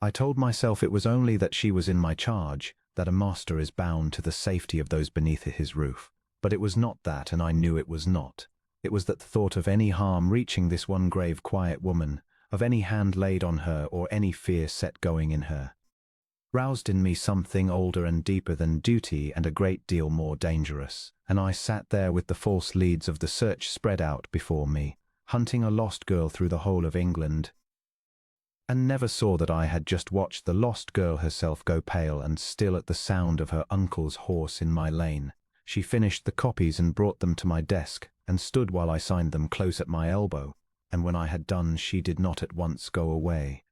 Speaker 1: I told myself it was only that she was in my charge, that a master is bound to the safety of those beneath his roof. But it was not that, and I knew it was not. It was that the thought of any harm reaching this one grave, quiet woman, of any hand laid on her or any fear set going in her, roused in me something older and deeper than duty and a great deal more dangerous, and I sat there with the false leads of the search spread out before me, hunting a lost girl through the whole of England, and never saw that I had just watched the lost girl herself go pale and still at the sound of her uncle's horse in my lane. She finished the copies and brought them to my desk, and stood while I signed them close at my elbow, and when I had done she did not at once go away.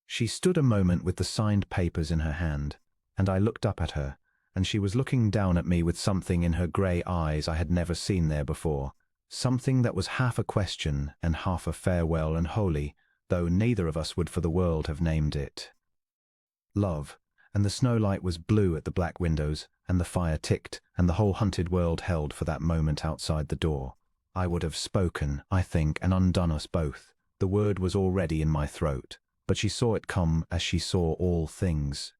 Speaker 1: She stood a moment with the signed papers in her hand, and I looked up at her, and she was looking down at me with something in her grey eyes I had never seen there before, something that was half a question and half a farewell and holy, though neither of us would for the world have named it. Love, and the snowlight was blue at the black windows, and the fire ticked, and the whole hunted world held for that moment outside the door. I would have spoken, I think, and undone us both. The word was already in my throat. But she saw it come as she saw all things.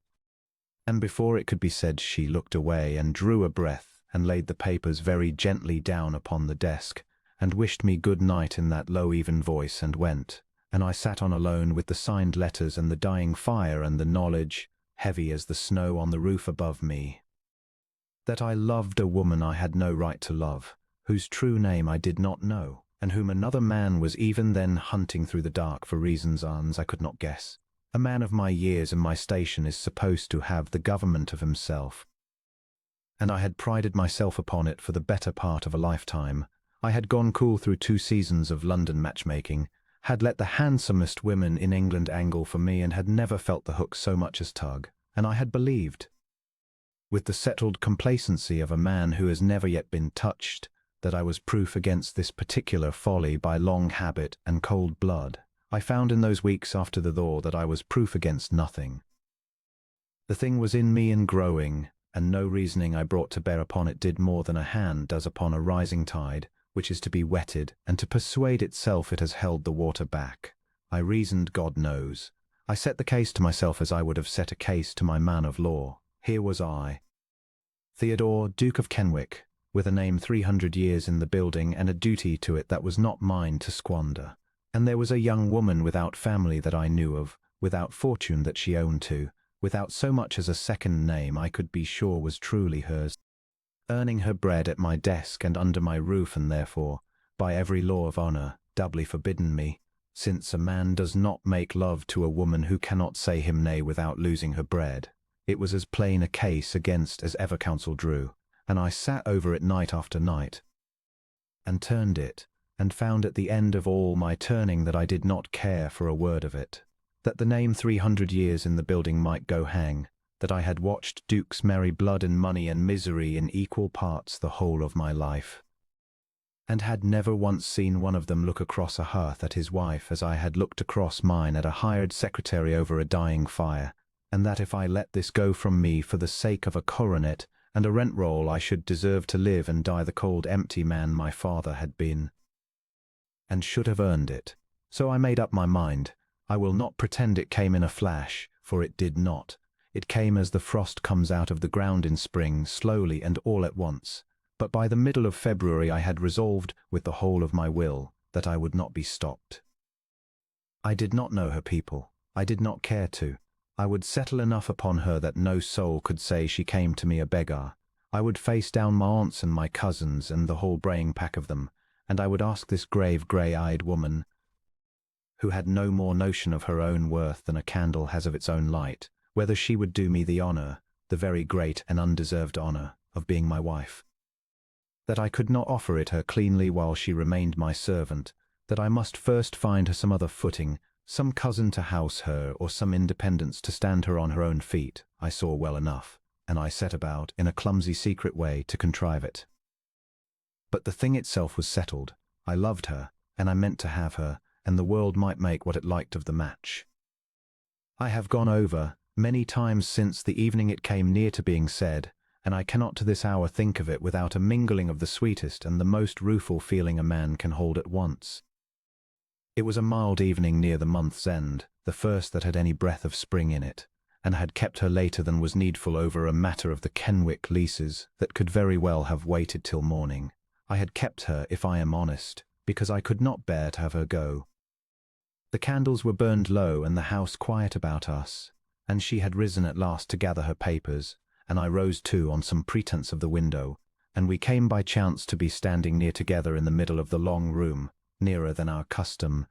Speaker 1: And before it could be said, she looked away and drew a breath and laid the papers very gently down upon the desk and wished me good night in that low even voice and went. And I sat on alone with the signed letters and the dying fire and the knowledge, heavy as the snow on the roof above me, that I loved a woman I had no right to love, whose true name I did not know, and whom another man was even then hunting through the dark for reasons I could not guess. A man of my years and my station is supposed to have the government of himself, and I had prided myself upon it for the better part of a lifetime. I had gone cool through 2 seasons of London matchmaking, had let the handsomest women in England angle for me, and had never felt the hook so much as tug, and I had believed, with the settled complacency of a man who has never yet been touched, that I was proof against this particular folly by long habit and cold blood. I found in those weeks after the thaw that I was proof against nothing. The thing was in me and growing, and no reasoning I brought to bear upon it did more than a hand does upon a rising tide, which is to be wetted, and to persuade itself it has held the water back. I reasoned, God knows. I set the case to myself as I would have set a case to my man of law. Here was I, Theodore, Duke of Kenwick, with a name 300 years in the building and a duty to it that was not mine to squander. And there was a young woman without family that I knew of, without fortune that she owned to, without so much as a second name I could be sure was truly hers, earning her bread at my desk and under my roof, and therefore, by every law of honor, doubly forbidden me, since a man does not make love to a woman who cannot say him nay without losing her bread. It was as plain a case against as ever counsel drew, and I sat over it night after night, and turned it, and found at the end of all my turning that I did not care for a word of it, that the name 300 years in the building might go hang, that I had watched dukes marry blood and money and misery in equal parts the whole of my life, and had never once seen one of them look across a hearth at his wife as I had looked across mine at a hired secretary over a dying fire, and that if I let this go from me for the sake of a coronet and a rent-roll I should deserve to live and die the cold empty man my father had been, and should have earned it. So I made up my mind. I will not pretend it came in a flash, for it did not. It came as the frost comes out of the ground in spring, slowly and all at once. But by the middle of February I had resolved, with the whole of my will, that I would not be stopped. I did not know her people. I did not care to. I would settle enough upon her that no soul could say she came to me a beggar. I would face down my aunts and my cousins and the whole braying pack of them, and I would ask this grave, grey-eyed woman, who had no more notion of her own worth than a candle has of its own light, whether she would do me the honor, the very great and undeserved honor, of being my wife. That I could not offer it her cleanly while she remained my servant, that I must first find her some other footing, some cousin to house her, or some independence to stand her on her own feet, I saw well enough, and I set about, in a clumsy secret way, to contrive it. But the thing itself was settled. I loved her, and I meant to have her, and the world might make what it liked of the match. I have gone over, many times since the evening it came near to being said, and I cannot to this hour think of it without a mingling of the sweetest and the most rueful feeling a man can hold at once. It was a mild evening near the month's end, the first that had any breath of spring in it, and had kept her later than was needful over a matter of the Kenwick leases that could very well have waited till morning. I had kept her, if I am honest, because I could not bear to have her go. The candles were burned low and the house quiet about us, and she had risen at last to gather her papers, and I rose too on some pretence of the window, and we came by chance to be standing near together in the middle of the long room, nearer than our custom,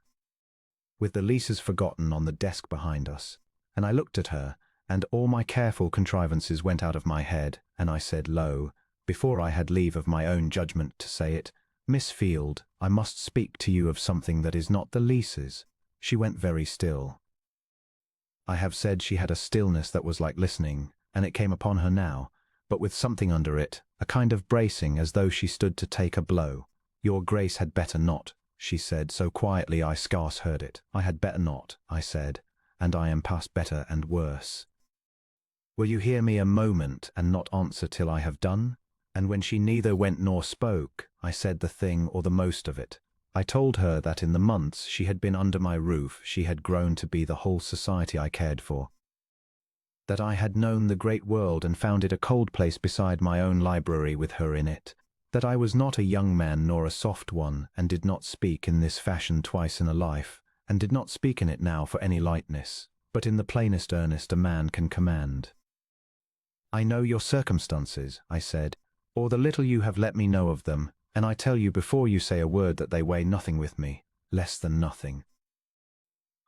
Speaker 1: with the leases forgotten on the desk behind us, and I looked at her, and all my careful contrivances went out of my head, and I said low, before I had leave of my own judgment to say it, "Miss Field, I must speak to you of something that is not the leases." She went very still. I have said she had a stillness that was like listening, and it came upon her now, but with something under it, a kind of bracing as though she stood to take a blow. "Your Grace had better not," she said, so quietly I scarce heard it. "I had better not," I said, "and I am past better and worse. Will you hear me a moment and not answer till I have done?" And when she neither went nor spoke, I said the thing or the most of it. I told her that in the months she had been under my roof she had grown to be the whole society I cared for, that I had known the great world and found it a cold place beside my own library with her in it, that I was not a young man nor a soft one, and did not speak in this fashion twice in a life, and did not speak in it now for any lightness, but in the plainest earnest a man can command. "I know your circumstances," I said, "or the little you have let me know of them, and I tell you before you say a word that they weigh nothing with me, less than nothing.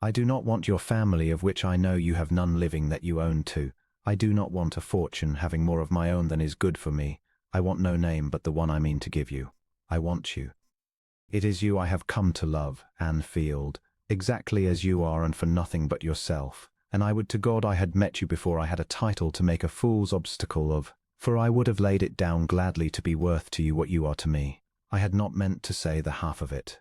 Speaker 1: I do not want your family, of which I know you have none living that you own to. I do not want a fortune, having more of my own than is good for me. I want no name but the one I mean to give you. I want you. It is you I have come to love, Anne Field, exactly as you are and for nothing but yourself, and I would to God I had met you before I had a title to make a fool's obstacle of, for I would have laid it down gladly to be worth to you what you are to me. I had not meant to say the half of it.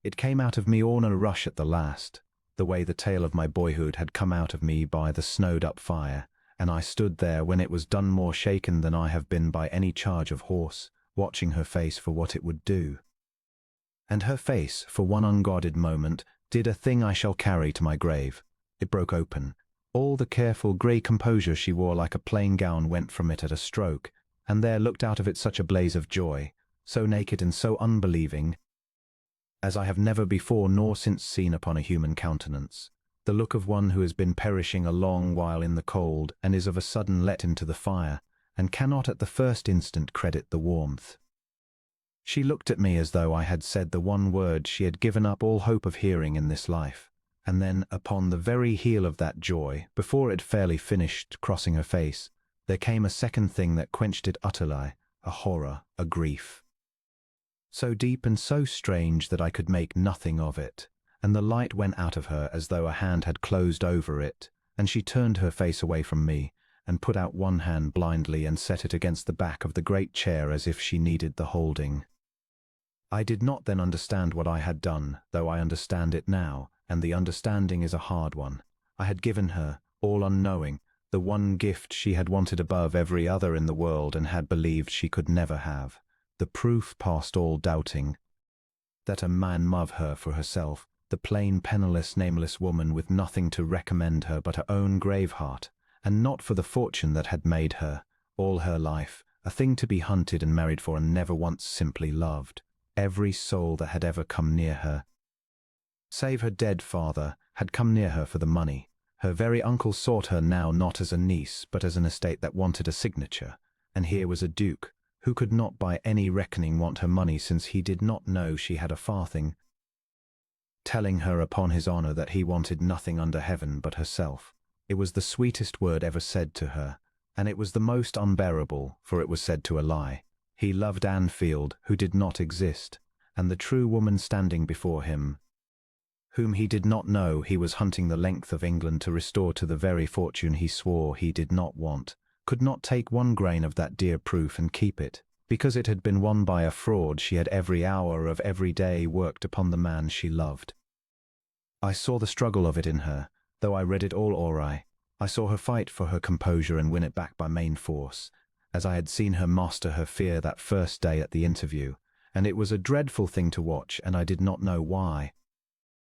Speaker 1: It came out of me all in a rush at the last, the way the tale of my boyhood had come out of me by the snowed-up fire, and I stood there when it was done more shaken than I have been by any charge of horse, watching her face for what it would do. And her face, for one unguarded moment, did a thing I shall carry to my grave. It broke open. All the careful grey composure she wore like a plain gown went from it at a stroke, and there looked out of it such a blaze of joy, so naked and so unbelieving, as I have never before nor since seen upon a human countenance. the look of one who has been perishing a long while in the cold and is of a sudden let into the fire, and cannot at the first instant credit the warmth. She looked at me as though I had said the one word she had given up all hope of hearing in this life, and then, upon the very heel of that joy, before it fairly finished crossing her face, there came a second thing that quenched it utterly, a horror, a grief. So deep and so strange that I could make nothing of it, and the light went out of her as though a hand had closed over it, and she turned her face away from me, and put out one hand blindly and set it against the back of the great chair as if she needed the holding. I did not then understand what I had done, though I understand it now, and the understanding is a hard one. I had given her, all unknowing, the one gift she had wanted above every other in the world and had believed she could never have, the proof past all doubting, that a man loved her for herself, the plain, penniless, nameless woman with nothing to recommend her but her own grave heart, and not for the fortune that had made her, all her life, a thing to be hunted and married for and never once simply loved. Every soul that had ever come near her, save her dead father, had come near her for the money. Her very uncle sought her now not as a niece, but as an estate that wanted a signature, and here was a duke, who could not by any reckoning want her money since he did not know she had a farthing, telling her upon his honour that he wanted nothing under heaven but herself. It was the sweetest word ever said to her, and it was the most unbearable, for it was said to a lie. He loved Anfield, who did not exist, and the true woman standing before him, whom he did not know, he was hunting the length of England to restore to the very fortune he swore he did not want, could not take one grain of that dear proof and keep it, because it had been won by a fraud she had every hour of every day worked upon the man she loved. I saw the struggle of it in her, though I read it all awry. I saw her fight for her composure and win it back by main force, as I had seen her master her fear that first day at the interview, and it was a dreadful thing to watch, and I did not know why.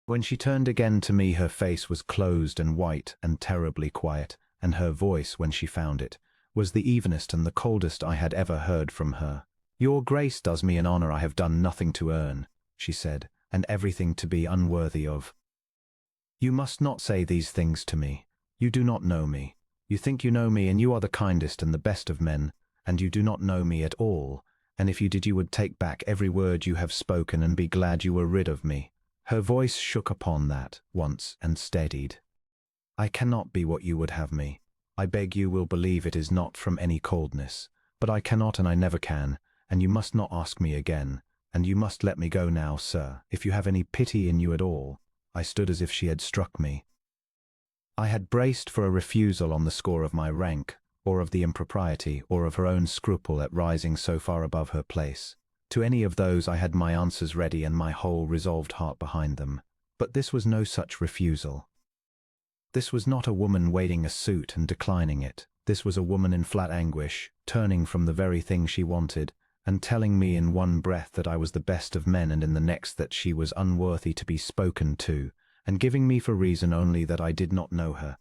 Speaker 1: When she turned again to me, her face was closed and white and terribly quiet, and her voice, when she found it, was the evenest and the coldest I had ever heard from her. "Your grace does me an honour I have done nothing to earn," she said, "and everything to be unworthy of. You must not say these things to me. You do not know me. You think you know me, and you are the kindest and the best of men, and you do not know me at all, and if you did you would take back every word you have spoken and be glad you were rid of me." Her voice shook upon that once and steadied. "I cannot be what you would have me. I beg you will believe it is not from any coldness, but I cannot and I never can, and you must not ask me again, and you must let me go now, sir, if you have any pity in you at all." I stood as if she had struck me. I had braced for a refusal on the score of my rank, or of the impropriety, or of her own scruple at rising so far above her place. To any of those I had my answers ready and my whole resolved heart behind them. But this was no such refusal. This was not a woman waiting a suit and declining it. This was a woman in flat anguish, turning from the very thing she wanted, and telling me in one breath that I was the best of men and in the next that she was unworthy to be spoken to, and giving me for reason only that I did not know her.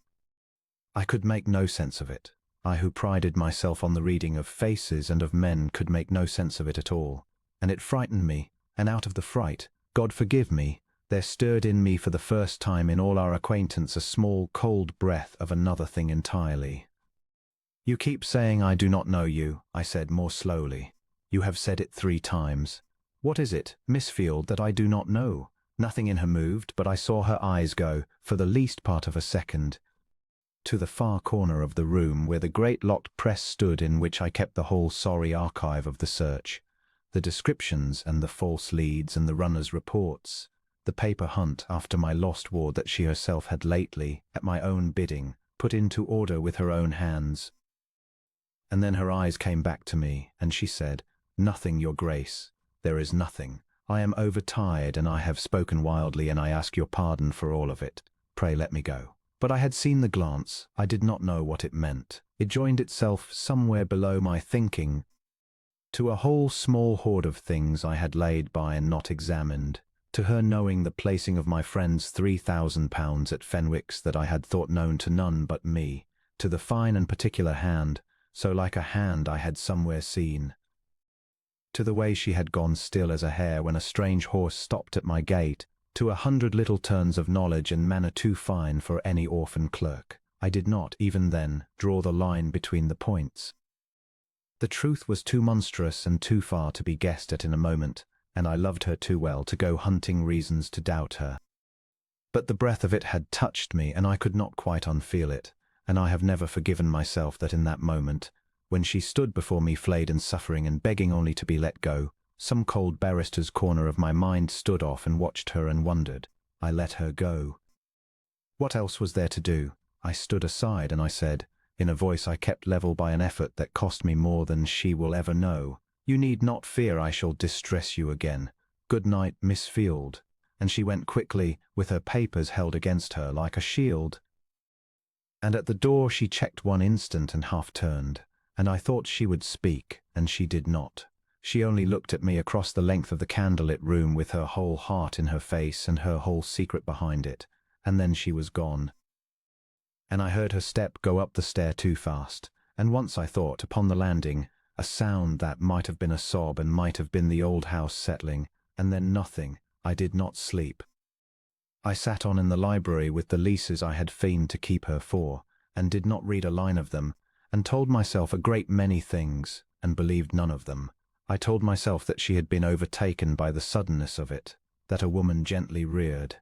Speaker 1: I could make no sense of it. I who prided myself on the reading of faces and of men could make no sense of it at all. And it frightened me, and out of the fright, God forgive me, there stirred in me for the first time in all our acquaintance a small cold breath of another thing entirely. "You keep saying I do not know you," I said more slowly. "You have said it 3 times. What is it, Miss Field, that I do not know?" Nothing in her moved, but I saw her eyes go, for the least part of a second, to the far corner of the room where the great locked press stood in which I kept the whole sorry archive of the search. The descriptions and the false leads and the runners' reports, the paper hunt after my lost ward that she herself had lately, at my own bidding, put into order with her own hands. And then her eyes came back to me, and she said, "Nothing, your grace. There is nothing. I am overtired, and I have spoken wildly, and I ask your pardon for all of it. Pray let me go." But I had seen the glance. I did not know what it meant. It joined itself somewhere below my thinking to a whole small hoard of things I had laid by and not examined, to her knowing the placing of my friend's £3,000 at Fenwick's that I had thought known to none but me, to the fine and particular hand, so like a hand I had somewhere seen, to the way she had gone still as a hare when a strange horse stopped at my gate, to 100 little turns of knowledge and manner too fine for any orphan clerk. I did not, even then, draw the line between the points. The truth was too monstrous and too far to be guessed at in a moment, and I loved her too well to go hunting reasons to doubt her. But the breath of it had touched me, and I could not quite unfeel it, and I have never forgiven myself that in that moment, when she stood before me flayed and suffering and begging only to be let go, some cold barrister's corner of my mind stood off and watched her and wondered. I let her go. What else was there to do? I stood aside and I said, in a voice I kept level by an effort that cost me more than she will ever know, "You need not fear I shall distress you again. Good night, Miss Field." And she went quickly, with her papers held against her like a shield. And at the door she checked one instant and half turned, and I thought she would speak, and she did not. She only looked at me across the length of the candlelit room with her whole heart in her face and her whole secret behind it, and then she was gone. And I heard her step go up the stair too fast, and once I thought, upon the landing, a sound that might have been a sob and might have been the old house settling, and then nothing. I did not sleep. I sat on in the library with the leases I had feigned to keep her for, and did not read a line of them, and told myself a great many things, and believed none of them. I told myself that she had been overtaken by the suddenness of it, that a woman gently reared,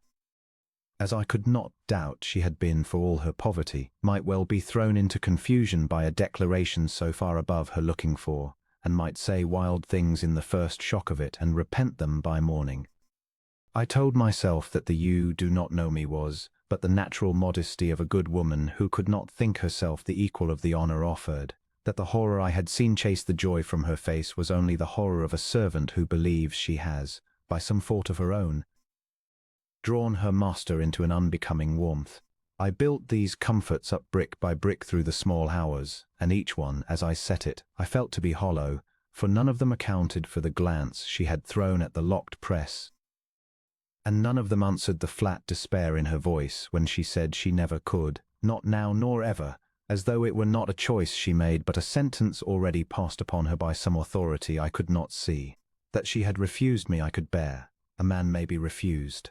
Speaker 1: as I could not doubt she had been for all her poverty, might well be thrown into confusion by a declaration so far above her looking for, and might say wild things in the first shock of it and repent them by morning. I told myself that the "you do not know me" was but the natural modesty of a good woman who could not think herself the equal of the honor offered, that the horror I had seen chase the joy from her face was only the horror of a servant who believes she has, by some fault of her own, drawn her master into an unbecoming warmth. I built these comforts up brick by brick through the small hours, and each one, as I set it, I felt to be hollow, for none of them accounted for the glance she had thrown at the locked press, and none of them answered the flat despair in her voice when she said she never could, not now nor ever, as though it were not a choice she made but a sentence already passed upon her by some authority I could not see. That she had refused me I could bear. A man may be refused.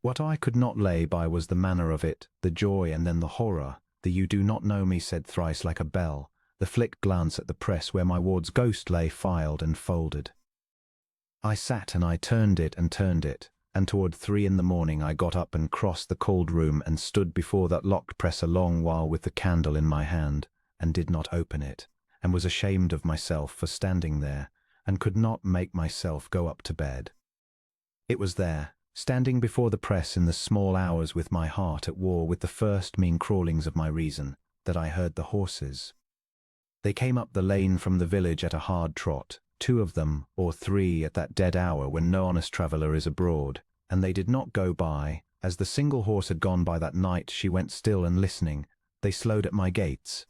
Speaker 1: What I could not lay by was the manner of it, the joy and then the horror. The "you do not know me" said thrice like a bell, the flicked glance at the press where my ward's ghost lay filed and folded. I sat and I turned it, and toward 3 in the morning I got up and crossed the cold room and stood before that locked press a long while with the candle in my hand, and did not open it, and was ashamed of myself for standing there, and could not make myself go up to bed. It was there, standing before the press in the small hours with my heart at war with the first mean crawlings of my reason, that I heard the horses. They came up the lane from the village at a hard trot, 2 of them, or 3 at that dead hour when no honest traveller is abroad, and they did not go by. As the single horse had gone by that night, she went still and listening. They slowed at my gates.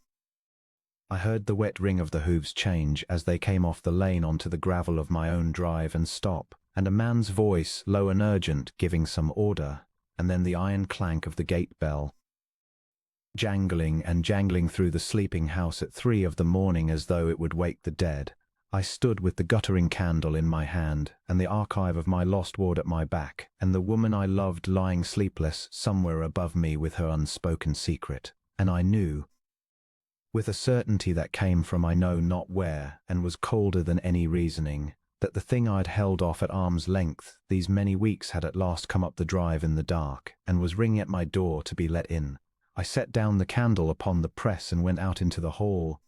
Speaker 1: I heard the wet ring of the hooves change as they came off the lane onto the gravel of my own drive and stop, and a man's voice, low and urgent, giving some order, and then the iron clank of the gate bell, jangling and jangling through the sleeping house at 3 of the morning as though it would wake the dead. I stood with the guttering candle in my hand, and the archive of my lost ward at my back, and the woman I loved lying sleepless somewhere above me with her unspoken secret, and I knew, with a certainty that came from I know not where, and was colder than any reasoning, that the thing I'd held off at arm's length these many weeks had at last come up the drive in the dark, and was ringing at my door to be let in. I set down the candle upon the press and went out into the hall,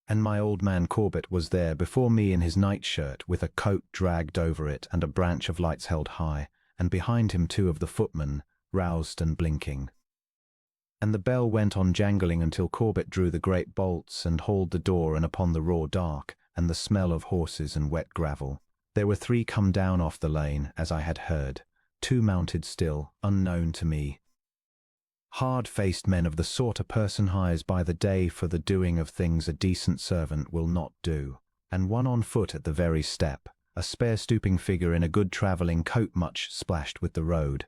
Speaker 1: and my old man Corbett was there before me in his nightshirt, with a coat dragged over it and a branch of lights held high, and behind him 2 of the footmen, roused and blinking. And the bell went on jangling until Corbett drew the great bolts and hauled the door in upon the raw dark, and the smell of horses and wet gravel. There were 3 come down off the lane, as I had heard, 2 mounted still, unknown to me, hard-faced men of the sort a person hires by the day for the doing of things a decent servant will not do, and 1 on foot at the very step, a spare stooping figure in a good travelling coat much splashed with the road,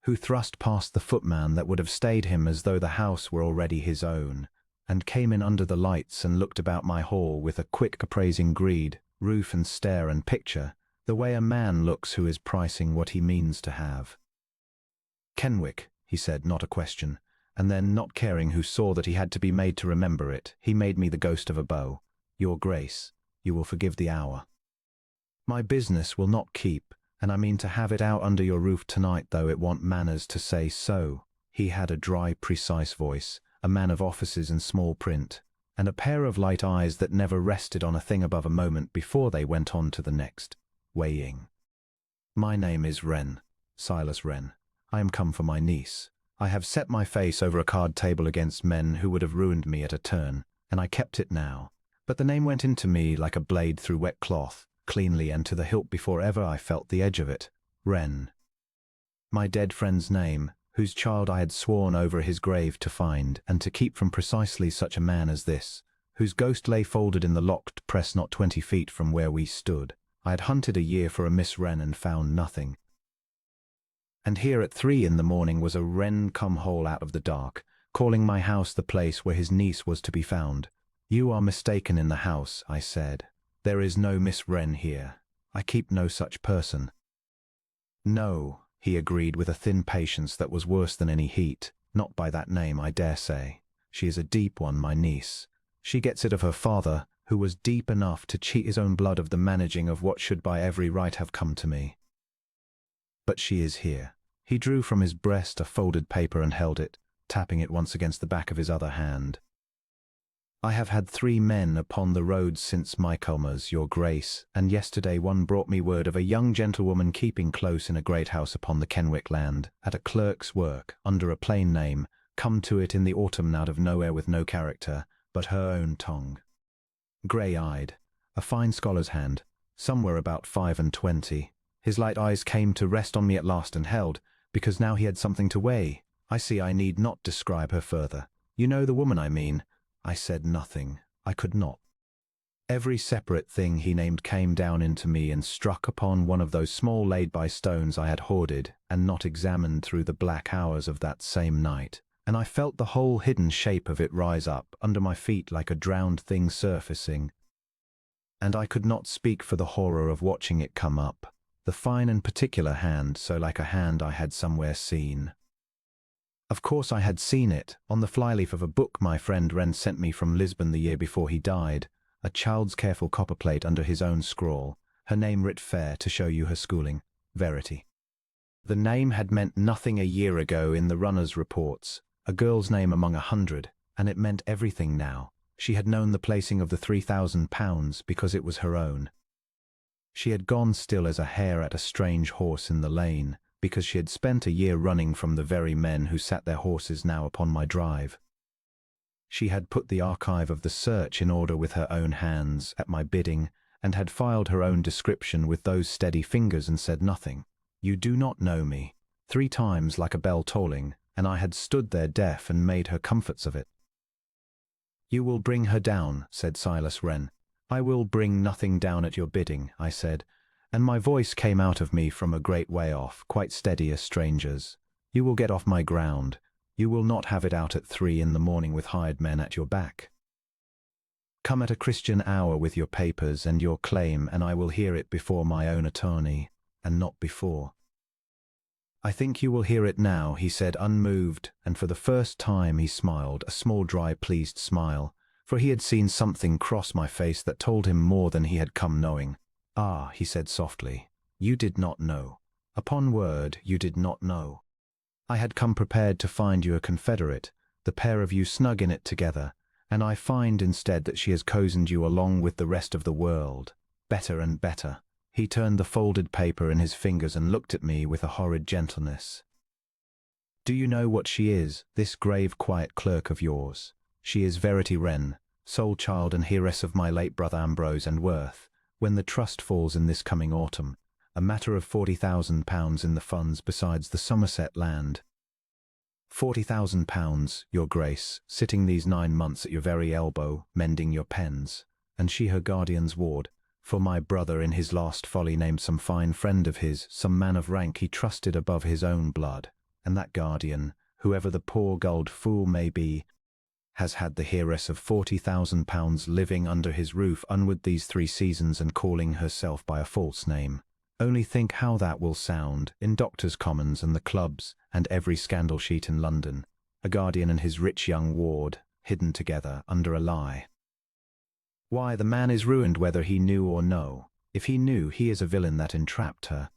Speaker 1: who thrust past the footman that would have stayed him as though the house were already his own, and came in under the lights and looked about my hall with a quick appraising greed, roof and stair and picture, The way a man looks who is pricing what he means to have. Kenwick, he said, not a question, and then, not caring who saw that he had to be made to remember it, he made me the ghost of a beau. Your Grace, you will forgive the hour. My business will not keep, and I mean to have it out under your roof tonight, though it want manners to say so. He had a dry, precise voice, a man of offices and small print, and a pair of light eyes that never rested on a thing above a moment before they went on to the next. Weighing. My name is Wren, Silas Wren. I am come for my niece. I have set my face over a card table against men who would have ruined me at a turn, and I kept it now. But the name went into me like a blade through wet cloth, cleanly and to the hilt before ever I felt the edge of it. Wren. My dead friend's name, whose child I had sworn over his grave to find and to keep from precisely such a man as this, whose ghost lay folded in the locked press not 20 feet from where we stood. I had hunted a year for a Miss Wren and found nothing. And here at 3 in the morning was a Wren come whole out of the dark, calling my house the place where his niece was to be found. You are mistaken in the house, I said. There is no Miss Wren here. I keep no such person. No, he agreed with a thin patience that was worse than any heat. Not by that name, I dare say. She is a deep one, my niece. She gets it of her father, who was deep enough to cheat his own blood of the managing of what should by every right have come to me. But she is here. He drew from his breast a folded paper and held it, tapping it once against the back of his other hand. I have had 3 men upon the road since Michaelmas, your Grace, and yesterday one brought me word of a young gentlewoman keeping close in a great house upon the Kenwick land, at a clerk's work, under a plain name, come to it in the autumn out of nowhere with no character, but her own tongue. Grey-eyed, a fine scholar's hand, somewhere about 5 and 20. His light eyes came to rest on me at last and held, because now he had something to weigh. I see I need not describe her further. You know the woman I mean. I said nothing. I could not. Every separate thing he named came down into me and struck upon one of those small laid-by stones I had hoarded and not examined through the black hours of that same night, and I felt the whole hidden shape of it rise up under my feet like a drowned thing surfacing. And I could not speak for the horror of watching it come up, the fine and particular hand, so like a hand I had somewhere seen. Of course I had seen it, on the flyleaf of a book my friend Wren sent me from Lisbon the year before he died, a child's careful copperplate under his own scrawl, her name writ fair to show you her schooling, Verity. The name had meant nothing a year ago in the runner's reports, a girl's name among 100, and it meant everything now. She had known the placing of the £3,000 because it was her own. She had gone still as a hare at a strange horse in the lane, because she had spent a year running from the very men who sat their horses now upon my drive. She had put the archive of the search in order with her own hands, at my bidding, and had filed her own description with those steady fingers and said nothing. You do not know me. 3 times like a bell tolling, and I had stood there deaf and made her comforts of it. You will bring her down, said Silas Wren. I will bring nothing down at your bidding, I said, and my voice came out of me from a great way off, quite steady as strangers. You will get off my ground. You will not have it out at 3 in the morning with hired men at your back. Come at a Christian hour with your papers and your claim, and I will hear it before my own attorney, and not before. I think you will hear it now, he said, unmoved, and for the first time he smiled, a small, dry, pleased smile, for he had seen something cross my face that told him more than he had come knowing. Ah, he said softly, you did not know. Upon word, you did not know. I had come prepared to find you a confederate, the pair of you snug in it together, and I find instead that she has cozened you along with the rest of the world, better and better. He turned the folded paper in his fingers and looked at me with a horrid gentleness. Do you know what she is, this grave, quiet clerk of yours? She is Verity Wren, sole child and heiress of my late brother Ambrose and Worth, when the trust falls in this coming autumn, a matter of £40,000 in the funds besides the Somerset land. £40,000, your Grace, sitting these 9 months at your very elbow, mending your pens, and she her guardian's ward, for my brother in his last folly named some fine friend of his, some man of rank he trusted above his own blood, and that guardian, whoever the poor gulled fool may be, has had the heiress of £40,000 living under his roof unward these 3 seasons and calling herself by a false name. Only think how that will sound in Doctors' Commons and the clubs and every scandal sheet in London. A guardian and his rich young ward, hidden together under a lie. Why, the man is ruined whether he knew or no. If he knew, he is a villain that entrapped her.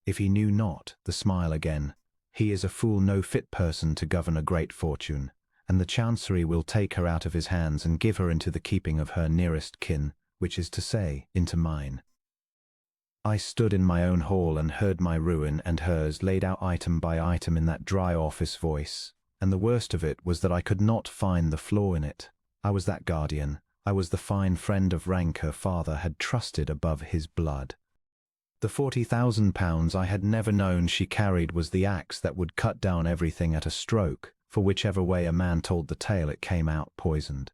Speaker 1: If he knew not, the smile again. He is a fool, no fit person to govern a great fortune, and the Chancery will take her out of his hands and give her into the keeping of her nearest kin, which is to say, into mine. I stood in my own hall and heard my ruin and hers laid out item by item in that dry office voice, and the worst of it was that I could not find the flaw in it. I was that guardian. I was the fine friend of rank her father had trusted above his blood. The £40,000 I had never known she carried was the axe that would cut down everything at a stroke, for whichever way a man told the tale it came out poisoned.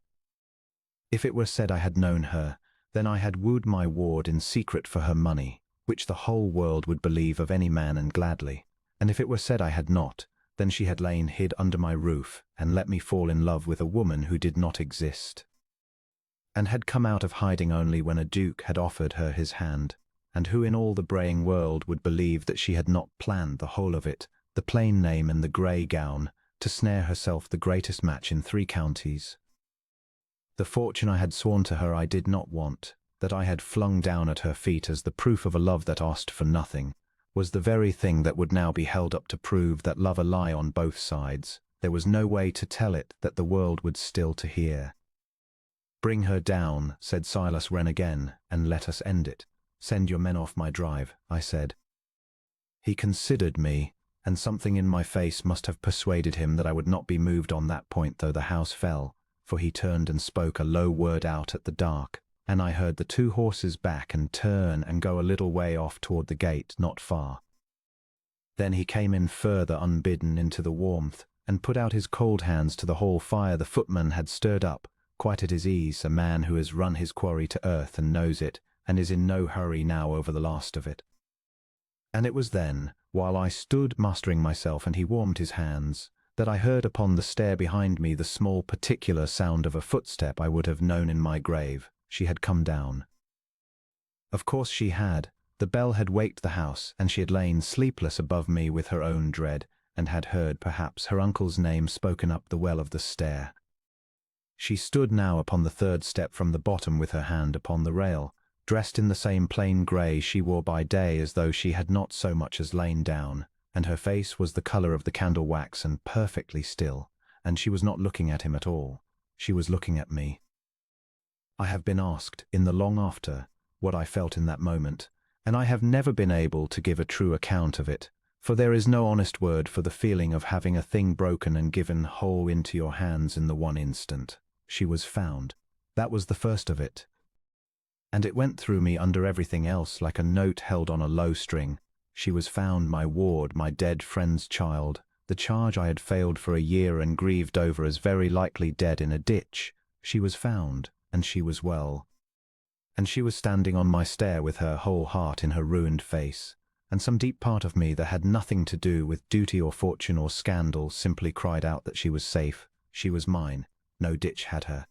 Speaker 1: If it were said I had known her, then I had wooed my ward in secret for her money, which the whole world would believe of any man and gladly, and if it were said I had not, then she had lain hid under my roof and let me fall in love with a woman who did not exist, and had come out of hiding only when a duke had offered her his hand, and who in all the braying world would believe that she had not planned the whole of it, the plain name and the grey gown, to snare herself the greatest match in 3 counties. The fortune I had sworn to her I did not want, that I had flung down at her feet as the proof of a love that asked for nothing, was the very thing that would now be held up to prove that love a lie on both sides. There was no way to tell it that the world would still to hear. "Bring her down," said Silas Wren again, "and let us end it. Send your men off my drive," I said. He considered me, and something in my face must have persuaded him that I would not be moved on that point though the house fell, for he turned and spoke a low word out at the dark, and I heard the 2 horses back and turn and go a little way off toward the gate, not far. Then he came in further unbidden into the warmth, and put out his cold hands to the hall fire the footman had stirred up, quite at his ease, a man who has run his quarry to earth and knows it, and is in no hurry now over the last of it. And it was then, while I stood mastering myself and he warmed his hands, that I heard upon the stair behind me the small particular sound of a footstep I would have known in my grave. She had come down. Of course she had. The bell had waked the house, and she had lain sleepless above me with her own dread, and had heard, perhaps, her uncle's name spoken up the well of the stair. She stood now upon the 3rd step from the bottom with her hand upon the rail, dressed in the same plain grey she wore by day as though she had not so much as lain down, and her face was the colour of the candle wax and perfectly still, and she was not looking at him at all. She was looking at me. I have been asked, in the long after, what I felt in that moment, and I have never been able to give a true account of it, for there is no honest word for the feeling of having a thing broken and given whole into your hands in the one instant. She was found. That was the first of it. And it went through me under everything else like a note held on a low string. She was found, my ward, my dead friend's child, the charge I had failed for a year and grieved over as very likely dead in a ditch. She was found, and she was well. And she was standing on my stair with her whole heart in her ruined face, and some deep part of me that had nothing to do with duty or fortune or scandal simply cried out that she was safe, she was mine, no ditch had her.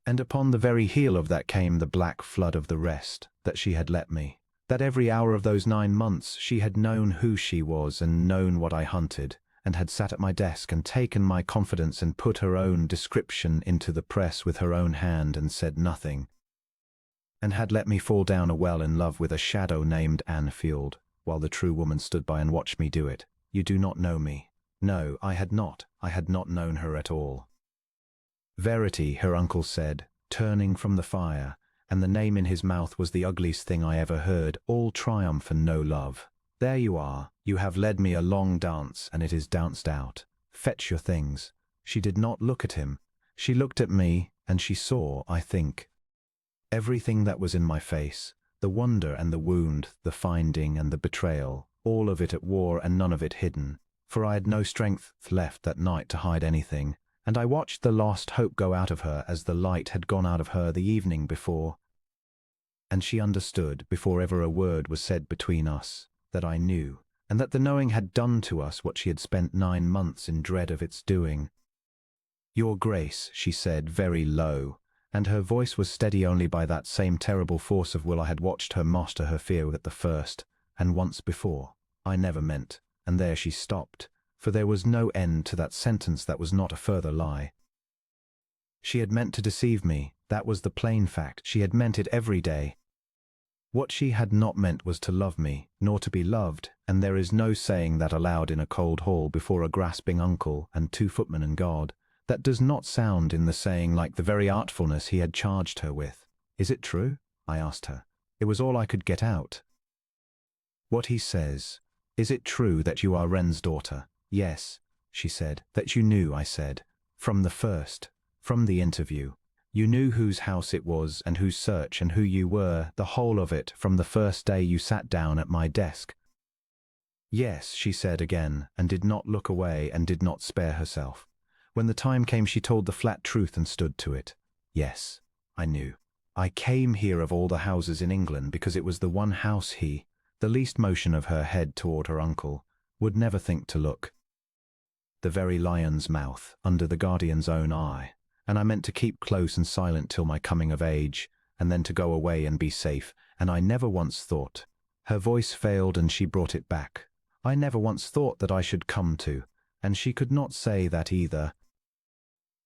Speaker 1: And upon the very heel of that came the black flood of the rest, that she had let me, that every hour of those 9 months she had known who she was and known what I hunted, and had sat at my desk and taken my confidence and put her own description into the press with her own hand and said nothing, and had let me fall down a well in love with a shadow named Anfield, while the true woman stood by and watched me do it. You do not know me. No, I had not known her at all. Verity, her uncle said, turning from the fire, and the name in his mouth was the ugliest thing I ever heard, all triumph and no love. There you are. You have led me a long dance, and it is danced out. Fetch your things. She did not look at him. She looked at me, and she saw, I think, everything that was in my face, the wonder and the wound, the finding and the betrayal, all of it at war and none of it hidden, for I had no strength left that night to hide anything, and I watched the lost hope go out of her as the light had gone out of her the evening before. And she understood, before ever a word was said between us, that I knew, and that the knowing had done to us what she had spent 9 months in dread of its doing. "Your Grace," she said very low, and her voice was steady only by that same terrible force of will I had watched her master her fear at the first, and once before. I never meant, and there she stopped, for there was no end to that sentence that was not a further lie. She had meant to deceive me, that was the plain fact. She had meant it every day. What she had not meant was to love me, nor to be loved, and there is no saying that aloud in a cold hall before a grasping uncle and 2 footmen and guard. That does not sound in the saying like the very artfulness he had charged her with. Is it true? I asked her. It was all I could get out. What he says. Is it true that you are Wren's daughter? Yes, she said. That you knew, I said. From the first. From the interview. You knew whose house it was and whose search and who you were, the whole of it, from the first day you sat down at my desk. Yes, she said again, and did not look away and did not spare herself. When the time came she told the flat truth and stood to it. Yes, I knew. I came here of all the houses in England because it was the one house he, the least motion of her head toward her uncle, would never think to look. The very lion's mouth, under the guardian's own eye, and I meant to keep close and silent till my coming of age, and then to go away and be safe, and I never once thought. Her voice failed and she brought it back. I never once thought that I should come to, and she could not say that either.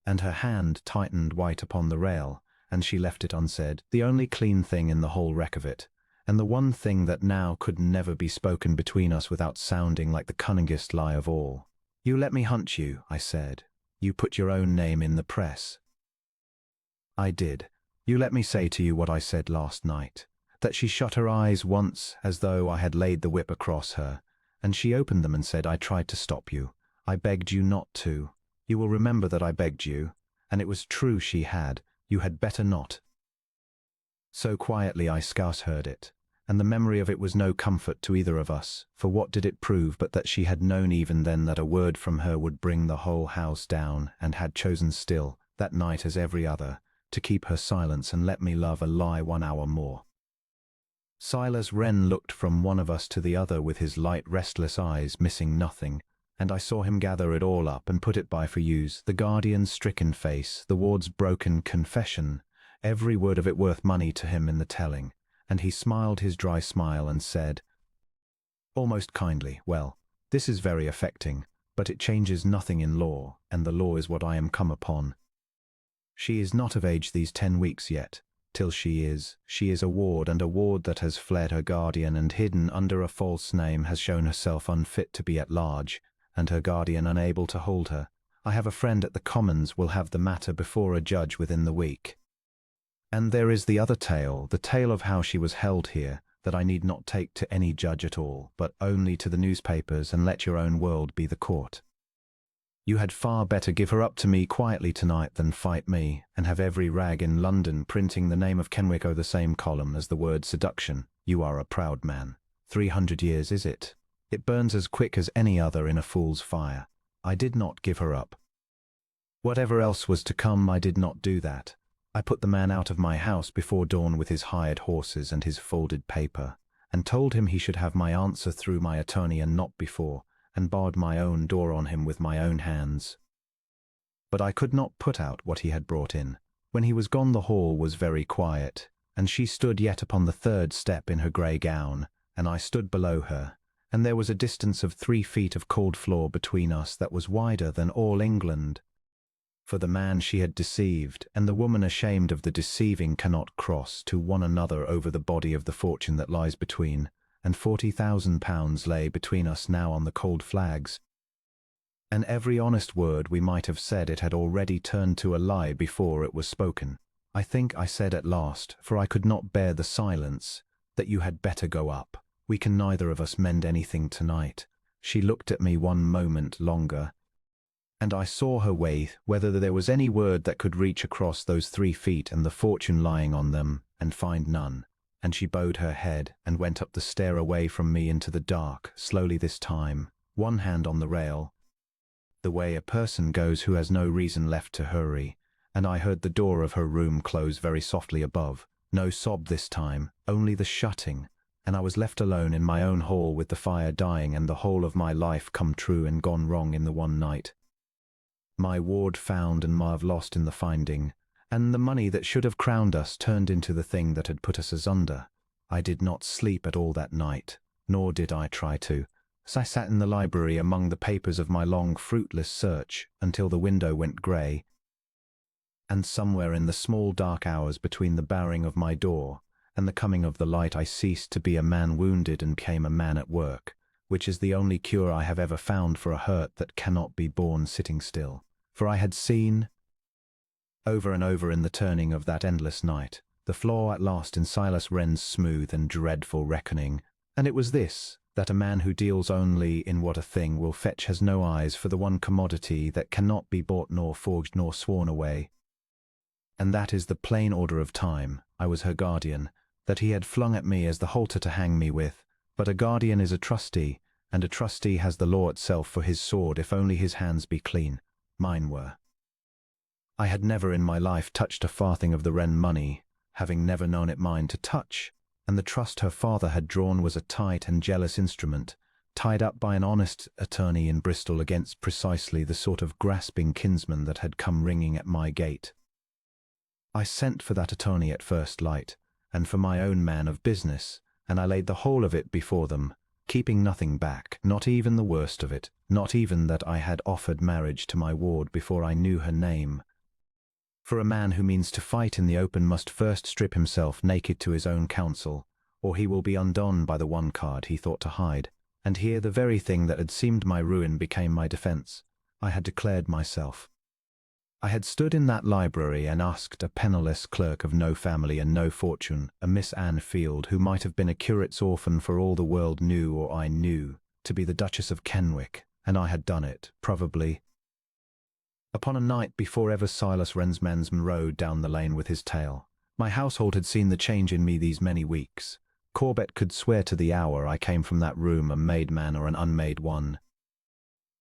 Speaker 1: And her hand tightened white upon the rail, and she left it unsaid, the only clean thing in the whole wreck of it, and the one thing that now could never be spoken between us without sounding like the cunningest lie of all. You let me hunt you, I said. You put your own name in the press. I did. You let me say to you what I said last night, that she shut her eyes once as though I had laid the whip across her, and she opened them and said, I tried to stop you. I begged you not to. You will remember that I begged you, and it was true she had. You had better not. So quietly I scarce heard it, and the memory of it was no comfort to either of us, for what did it prove but that she had known even then that a word from her would bring the whole house down, and had chosen still, that night as every other, to keep her silence and let me love a lie 1 hour more. Silas Wren looked from one of us to the other with his light restless eyes missing nothing, and I saw him gather it all up and put it by for use, the guardian's stricken face, the ward's broken confession, every word of it worth money to him in the telling, and he smiled his dry smile and said, almost kindly, well, this is very affecting, but it changes nothing in law, and the law is what I am come upon. She is not of age these 10 weeks yet, till she is a ward, and a ward that has fled her guardian and hidden under a false name has shown herself unfit to be at large, and her guardian unable to hold her. I have a friend at the Commons will have the matter before a judge within the week. And there is the other tale, the tale of how she was held here, that I need not take to any judge at all, but only to the newspapers, and let your own world be the court. You had far better give her up to me quietly tonight than fight me, and have every rag in London printing the name of Kenwick o' the same column as the word seduction. You are a proud man. 300 years, is it? It burns as quick as any other in a fool's fire. I did not give her up. Whatever else was to come, I did not do that. I put the man out of my house before dawn with his hired horses and his folded paper, and told him he should have my answer through my attorney and not before, and barred my own door on him with my own hands. But I could not put out what he had brought in. When he was gone the hall was very quiet, and she stood yet upon the 3rd step in her grey gown, and I stood below her, and there was a distance of 3 feet of cold floor between us that was wider than all England. For the man she had deceived, and the woman ashamed of the deceiving, cannot cross to one another over the body of the fortune that lies between, and £40,000 lay between us now on the cold flags. And every honest word we might have said it had already turned to a lie before it was spoken. I think I said at last, for I could not bear the silence, that you had better go up. We can neither of us mend anything tonight. She looked at me one moment longer, and I saw her weigh whether there was any word that could reach across those 3 feet and the fortune lying on them, and find none. And she bowed her head and went up the stair away from me into the dark, slowly this time, one hand on the rail, the way a person goes who has no reason left to hurry, and I heard the door of her room close very softly above. No sob this time, only the shutting, and I was left alone in my own hall with the fire dying and the whole of my life come true and gone wrong in the one night. My ward found and Marv lost in the finding, and the money that should have crowned us turned into the thing that had put us asunder. I did not sleep at all that night, nor did I try to, as I sat in the library among the papers of my long, fruitless search until the window went grey, and somewhere in the small dark hours between the barring of my door and the coming of the light I ceased to be a man wounded and became a man at work, which is the only cure I have ever found for a hurt that cannot be borne sitting still. For I had seen, over and over in the turning of that endless night, the flaw at last in Silas Wren's smooth and dreadful reckoning, and it was this, that a man who deals only in what a thing will fetch has no eyes for the one commodity that cannot be bought nor forged nor sworn away. And that is the plain order of time. I was her guardian, that he had flung at me as the halter to hang me with, but a guardian is a trustee, and a trustee has the law itself for his sword if only his hands be clean. Mine were. I had never in my life touched a farthing of the Wren money, having never known it mine to touch, and the trust her father had drawn was a tight and jealous instrument, tied up by an honest attorney in Bristol against precisely the sort of grasping kinsman that had come ringing at my gate. I sent for that attorney at first light, and for my own man of business, and I laid the whole of it before them, keeping nothing back, not even the worst of it, not even that I had offered marriage to my ward before I knew her name. For a man who means to fight in the open must first strip himself naked to his own counsel, or he will be undone by the one card he thought to hide. And here the very thing that had seemed my ruin became my defence. I had declared myself. I had stood in that library and asked a penniless clerk of no family and no fortune, a Miss Anne Field, who might have been a curate's orphan for all the world knew or I knew, to be the Duchess of Kenwick, and I had done it, probably, upon a night before ever Silas Wren's mensman rode down the lane with his tail. My household had seen the change in me these many weeks. Corbett could swear to the hour I came from that room a made man or an unmade one.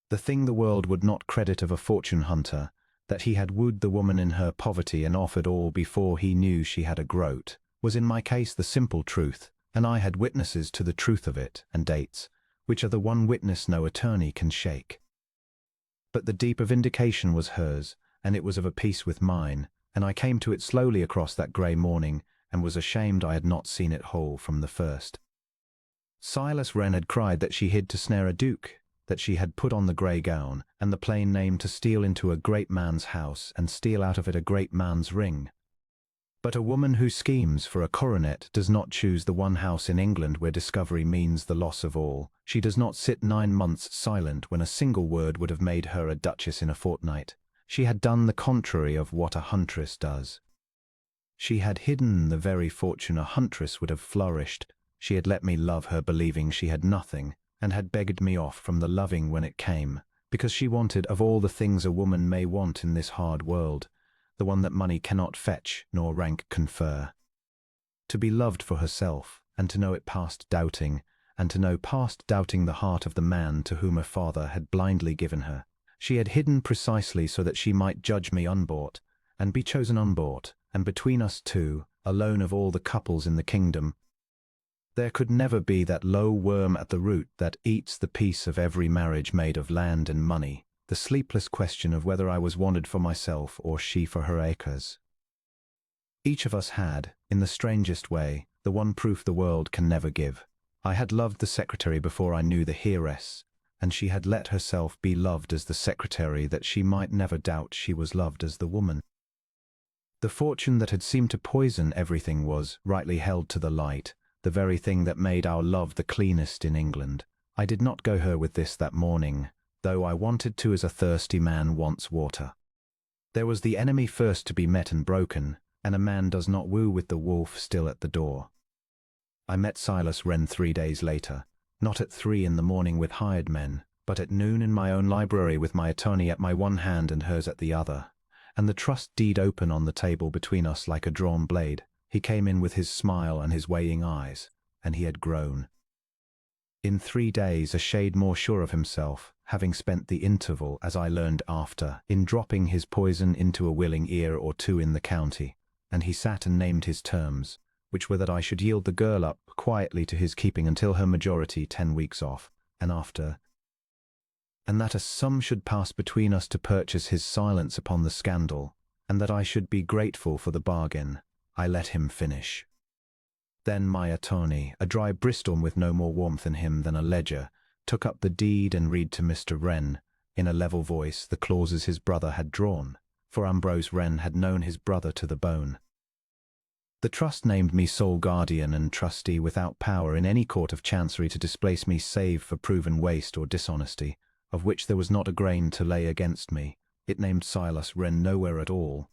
Speaker 1: The thing the world would not credit of a fortune hunter, that he had wooed the woman in her poverty and offered all before he knew she had a groat, was in my case the simple truth, and I had witnesses to the truth of it, and dates, which are the one witness no attorney can shake. But the deeper vindication was hers, and it was of a piece with mine, and I came to it slowly across that grey morning, and was ashamed I had not seen it whole from the first. Silas Wren had cried that she hid to snare a duke, that she had put on the grey gown and the plain name to steal into a great man's house and steal out of it a great man's ring. But a woman who schemes for a coronet does not choose the one house in England where discovery means the loss of all. She does not sit 9 months silent when a single word would have made her a duchess in a fortnight. She had done the contrary of what a huntress does. She had hidden the very fortune a huntress would have flourished. She had let me love her believing she had nothing, and had begged me off from the loving when it came, because she wanted of all the things a woman may want in this hard world, the one that money cannot fetch nor rank confer. To be loved for herself, and to know it past doubting, and to know past doubting the heart of the man to whom her father had blindly given her. She had hidden precisely so that she might judge me unbought, and be chosen unbought, and between us two, alone of all the couples in the kingdom, there could never be that low worm at the root that eats the peace of every marriage made of land and money, the sleepless question of whether I was wanted for myself or she for her acres. Each of us had, in the strangest way, the one proof the world can never give. I had loved the secretary before I knew the Heiress, and she had let herself be loved as the secretary that she might never doubt she was loved as the woman. The fortune that had seemed to poison everything was, rightly held to the light, the very thing that made our love the cleanest in England. I did not go her with this that morning, though I wanted to as a thirsty man wants water. There was the enemy first to be met and broken, and a man does not woo with the wolf still at the door. I met Silas Wren 3 days later, not at 3 in the morning with hired men, but at noon in my own library with my attorney at my one hand and hers at the other, and the trust deed open on the table between us like a drawn blade. He came in with his smile and his weighing eyes, and he had grown. In 3 days a shade more sure of himself, having spent the interval, as I learned after, in dropping his poison into a willing ear or two in the county, and he sat and named his terms, which were that I should yield the girl up quietly to his keeping until her majority 10 weeks off, and after, and that a sum should pass between us to purchase his silence upon the scandal, and that I should be grateful for the bargain. I let him finish. Then my attorney, a dry Bristol with no more warmth in him than a ledger, took up the deed and read to Mr. Wren, in a level voice, the clauses his brother had drawn, for Ambrose Wren had known his brother to the bone. The trust named me sole guardian and trustee without power in any court of chancery to displace me save for proven waste or dishonesty, of which there was not a grain to lay against me. It named Silas Wren nowhere at all,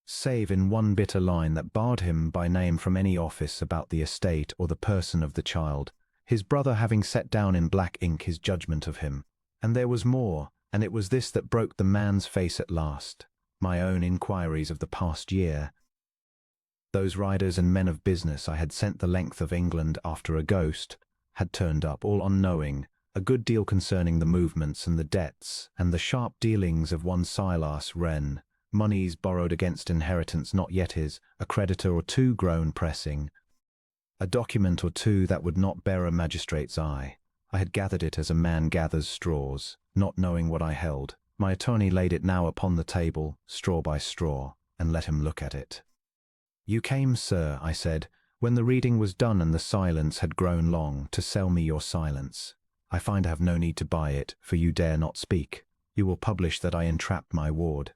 Speaker 1: save in one bitter line that barred him by name from any office about the estate or the person of the child, his brother having set down in black ink his judgment of him. And there was more, and it was this that broke the man's face at last, my own inquiries of the past year. Those riders and men of business I had sent the length of England after a ghost had turned up, all unknowing, a good deal concerning the movements and the debts and the sharp dealings of one Silas Wren, moneys borrowed against inheritance not yet his, a creditor or two grown pressing, a document or two that would not bear a magistrate's eye. I had gathered it as a man gathers straws, not knowing what I held. My attorney laid it now upon the table, straw by straw, and let him look at it. "You came, sir," I said, when the reading was done and the silence had grown long, "to sell me your silence. I find I have no need to buy it, for you dare not speak. You will publish that I entrapped my ward.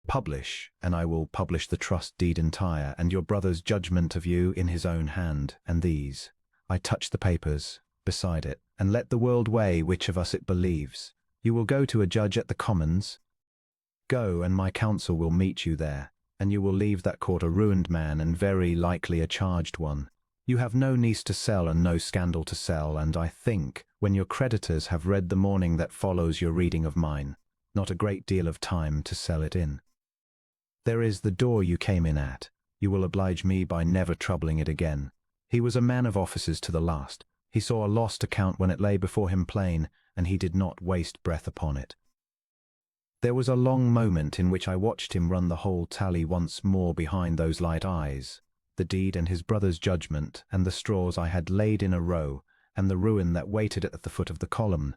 Speaker 1: Publish, and I will publish the trust deed entire, and your brother's judgment of you in his own hand, and these." I touched the papers beside it, "and let the world weigh which of us it believes. You will go to a judge at the Commons. Go, and my counsel will meet you there, and you will leave that court a ruined man and very likely a charged one. You have no niece to sell and no scandal to sell, and I think, when your creditors have read the morning that follows your reading of mine, not a great deal of time to sell it in. There is the door you came in at. You will oblige me by never troubling it again." He was a man of offices to the last. He saw a lost account when it lay before him plain, and he did not waste breath upon it. There was a long moment in which I watched him run the whole tally once more behind those light eyes, the deed and his brother's judgment, and the straws I had laid in a row, and the ruin that waited at the foot of the column.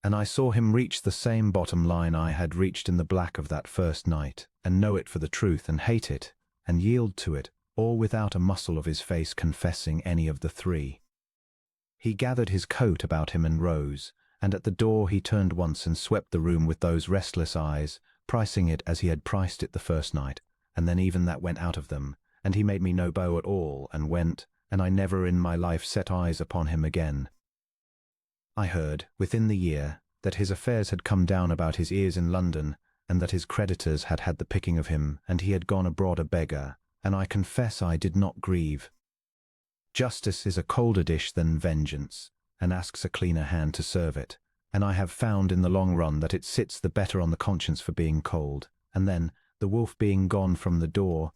Speaker 1: And I saw him reach the same bottom line I had reached in the black of that first night, and know it for the truth, and hate it, and yield to it, all without a muscle of his face confessing any of the three. He gathered his coat about him and rose, and at the door he turned once and swept the room with those restless eyes, pricing it as he had priced it the first night, and then even that went out of them, and he made me no bow at all, and went, and I never in my life set eyes upon him again. I heard, within the year, that his affairs had come down about his ears in London, and that his creditors had had the picking of him, and he had gone abroad a beggar, and I confess I did not grieve. Justice is a colder dish than vengeance, and asks a cleaner hand to serve it, and I have found in the long run that it sits the better on the conscience for being cold, and then, the wolf being gone from the door,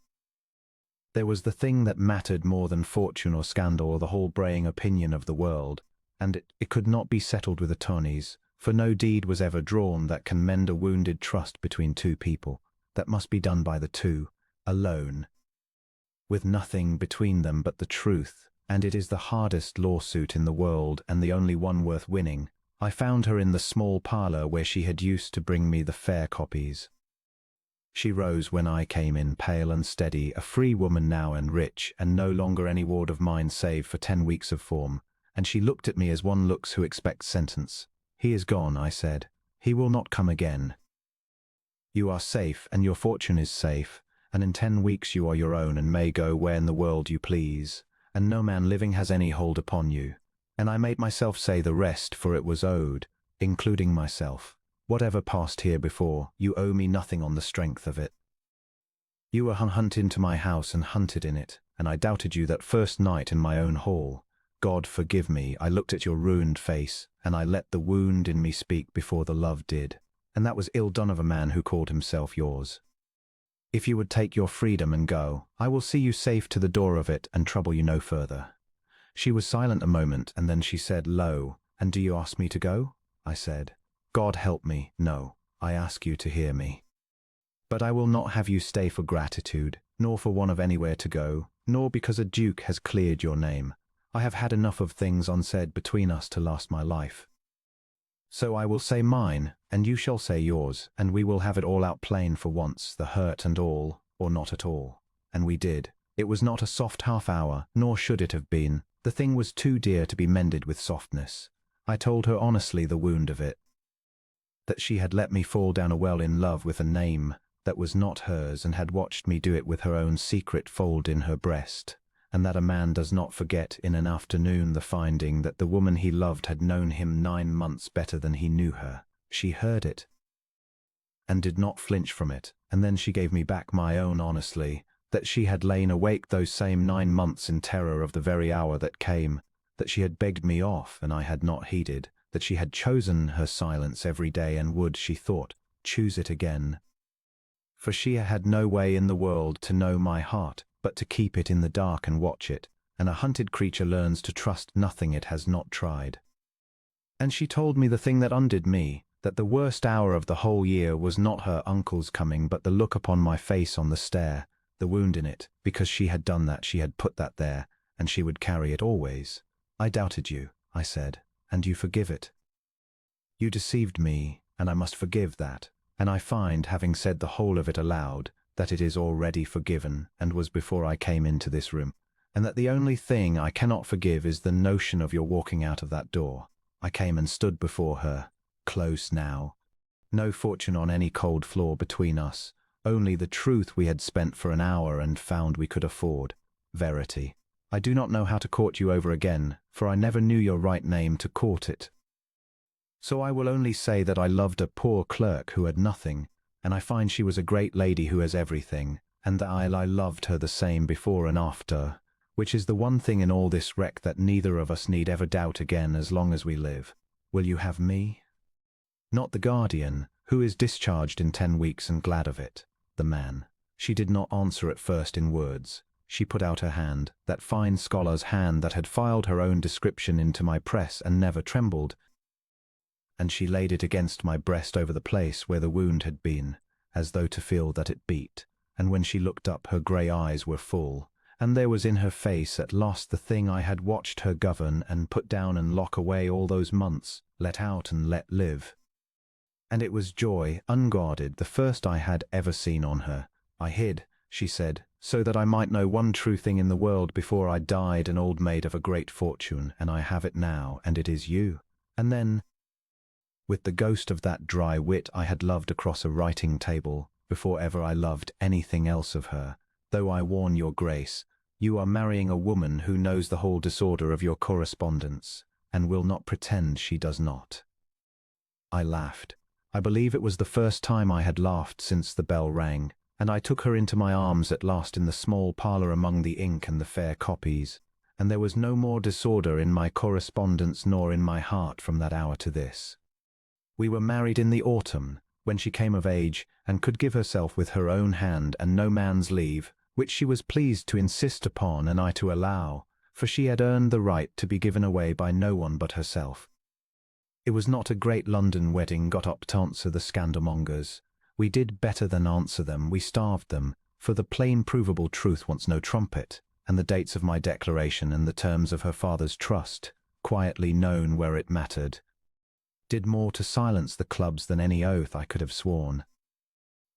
Speaker 1: there was the thing that mattered more than fortune or scandal or the whole braying opinion of the world, and it could not be settled with attorneys, for no deed was ever drawn that can mend a wounded trust between two people. That must be done by the two, alone, with nothing between them but the truth, and it is the hardest lawsuit in the world and the only one worth winning. I found her in the small parlour where she had used to bring me the fair copies. She rose when I came in, pale and steady, a free woman now and rich, and no longer any ward of mine save for 10 weeks of form, and she looked at me as one looks who expects sentence. "He is gone," I said. "He will not come again. You are safe, and your fortune is safe, and in 10 weeks you are your own and may go where in the world you please, and no man living has any hold upon you." And I made myself say the rest, for it was owed, including myself. Whatever passed here before, you owe me nothing on the strength of it. You were hunt into my house and hunted in it, and I doubted you that first night in my own hall. God forgive me, I looked at your ruined face, and I let the wound in me speak before the love did, and that was ill done of a man who called himself yours. If you would take your freedom and go, I will see you safe to the door of it and trouble you no further. She was silent a moment, and then she said low, "And do you ask me to go?" I said, "God help me, no, I ask you to hear me. But I will not have you stay for gratitude, nor for want of anywhere to go, nor because a duke has cleared your name. I have had enough of things unsaid between us to last my life. So I will say mine, and you shall say yours, and we will have it all out plain for once, the hurt and all, or not at all. And we did. It was not a soft half-hour, nor should it have been. The thing was too dear to be mended with softness. I told her honestly the wound of it. That she had let me fall down a well in love with a name that was not hers and had watched me do it with her own secret fold in her breast, and that a man does not forget in an afternoon the finding that the woman he loved had known him 9 months better than he knew her. She heard it and did not flinch from it, and then she gave me back my own honestly, that she had lain awake those same 9 months in terror of the very hour that came, that she had begged me off and I had not heeded, that she had chosen her silence every day and would, she thought, choose it again. For she had no way in the world to know my heart, but to keep it in the dark and watch it, and a hunted creature learns to trust nothing it has not tried. And she told me the thing that undid me, that the worst hour of the whole year was not her uncle's coming, but the look upon my face on the stair, the wound in it, because she had done that, she had put that there, and she would carry it always. I doubted you, I said, and you forgive it. You deceived me, and I must forgive that, and I find, having said the whole of it aloud, that it is already forgiven, and was before I came into this room, and that the only thing I cannot forgive is the notion of your walking out of that door. I came and stood before her, close now. No fortune on any cold floor between us, only the truth we had spent for an hour and found we could afford, verity. I do not know how to court you over again, for I never knew your right name to court it. So I will only say that I loved a poor clerk who had nothing, and I find she was a great lady who has everything, and that I loved her the same before and after, which is the one thing in all this wreck that neither of us need ever doubt again as long as we live. Will you have me? Not the guardian, who is discharged in 10 weeks and glad of it. The man. She did not answer at first in words. She put out her hand, that fine scholar's hand that had filed her own description into my press and never trembled, and she laid it against my breast over the place where the wound had been, as though to feel that it beat, and when she looked up her grey eyes were full, and there was in her face at last the thing I had watched her govern and put down and lock away all those months, let out and let live. And it was joy, unguarded, the first I had ever seen on her. I hid, she said, so that I might know one true thing in the world before I died, an old maid of a great fortune, and I have it now, and it is you. And then, with the ghost of that dry wit I had loved across a writing table, before ever I loved anything else of her, though I warn your grace, you are marrying a woman who knows the whole disorder of your correspondence, and will not pretend she does not. I laughed. I believe it was the first time I had laughed since the bell rang, and I took her into my arms at last in the small parlour among the ink and the fair copies, and there was no more disorder in my correspondence nor in my heart from that hour to this. We were married in the autumn, when she came of age, and could give herself with her own hand and no man's leave, which she was pleased to insist upon and I to allow, for she had earned the right to be given away by no one but herself. It was not a great London wedding got up to answer the scandalmongers. We did better than answer them, we starved them, for the plain provable truth wants no trumpet, and the dates of my declaration and the terms of her father's trust, quietly known where it mattered, did more to silence the clubs than any oath I could have sworn.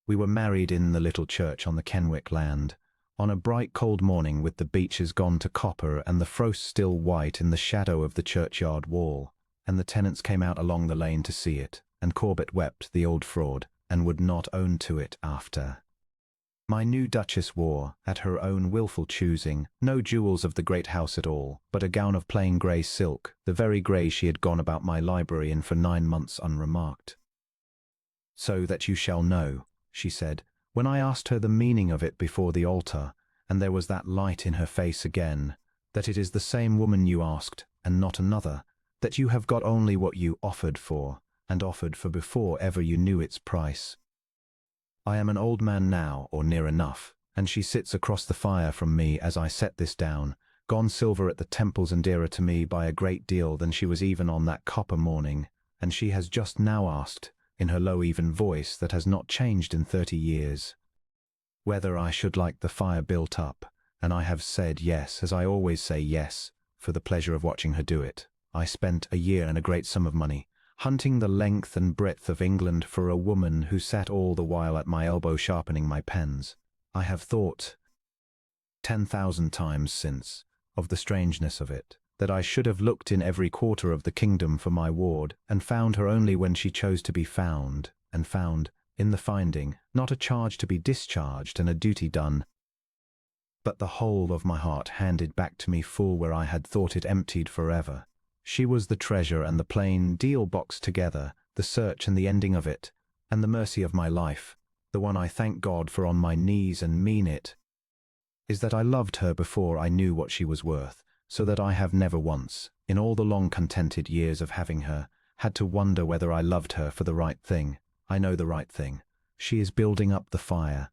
Speaker 1: We were married in the little church on the Kenwick land, on a bright cold morning with the beeches gone to copper and the frost still white in the shadow of the churchyard wall, and the tenants came out along the lane to see it, and Corbett wept, the old fraud, and would not own to it after. My new Duchess wore, at her own wilful choosing, no jewels of the great house at all, but a gown of plain grey silk, the very grey she had gone about my library in for 9 months unremarked. So that you shall know, she said, when I asked her the meaning of it before the altar, and there was that light in her face again, that it is the same woman you asked, and not another, that you have got only what you offered for, and offered for before ever you knew its price. I am an old man now, or near enough, and she sits across the fire from me as I set this down, gone silver at the temples and dearer to me by a great deal than she was even on that copper morning, and she has just now asked, in her low even voice that has not changed in 30 years, whether I should like the fire built up, and I have said yes, as I always say yes, for the pleasure of watching her do it. I spent a year and a great sum of money. hunting the length and breadth of England for a woman who sat all the while at my elbow sharpening my pens. I have thought 10,000 times since of the strangeness of it, that I should have looked in every quarter of the kingdom for my ward, and found her only when she chose to be found, and found, in the finding, not a charge to be discharged and a duty done, but the whole of my heart handed back to me full where I had thought it emptied forever. She was the treasure and the plain deal box together, the search and the ending of it, and the mercy of my life, the one I thank God for on my knees and mean it, is that I loved her before I knew what she was worth, so that I have never once, in all the long contented years of having her, had to wonder whether I loved her for the right thing. I know the right thing. She is building up the fire,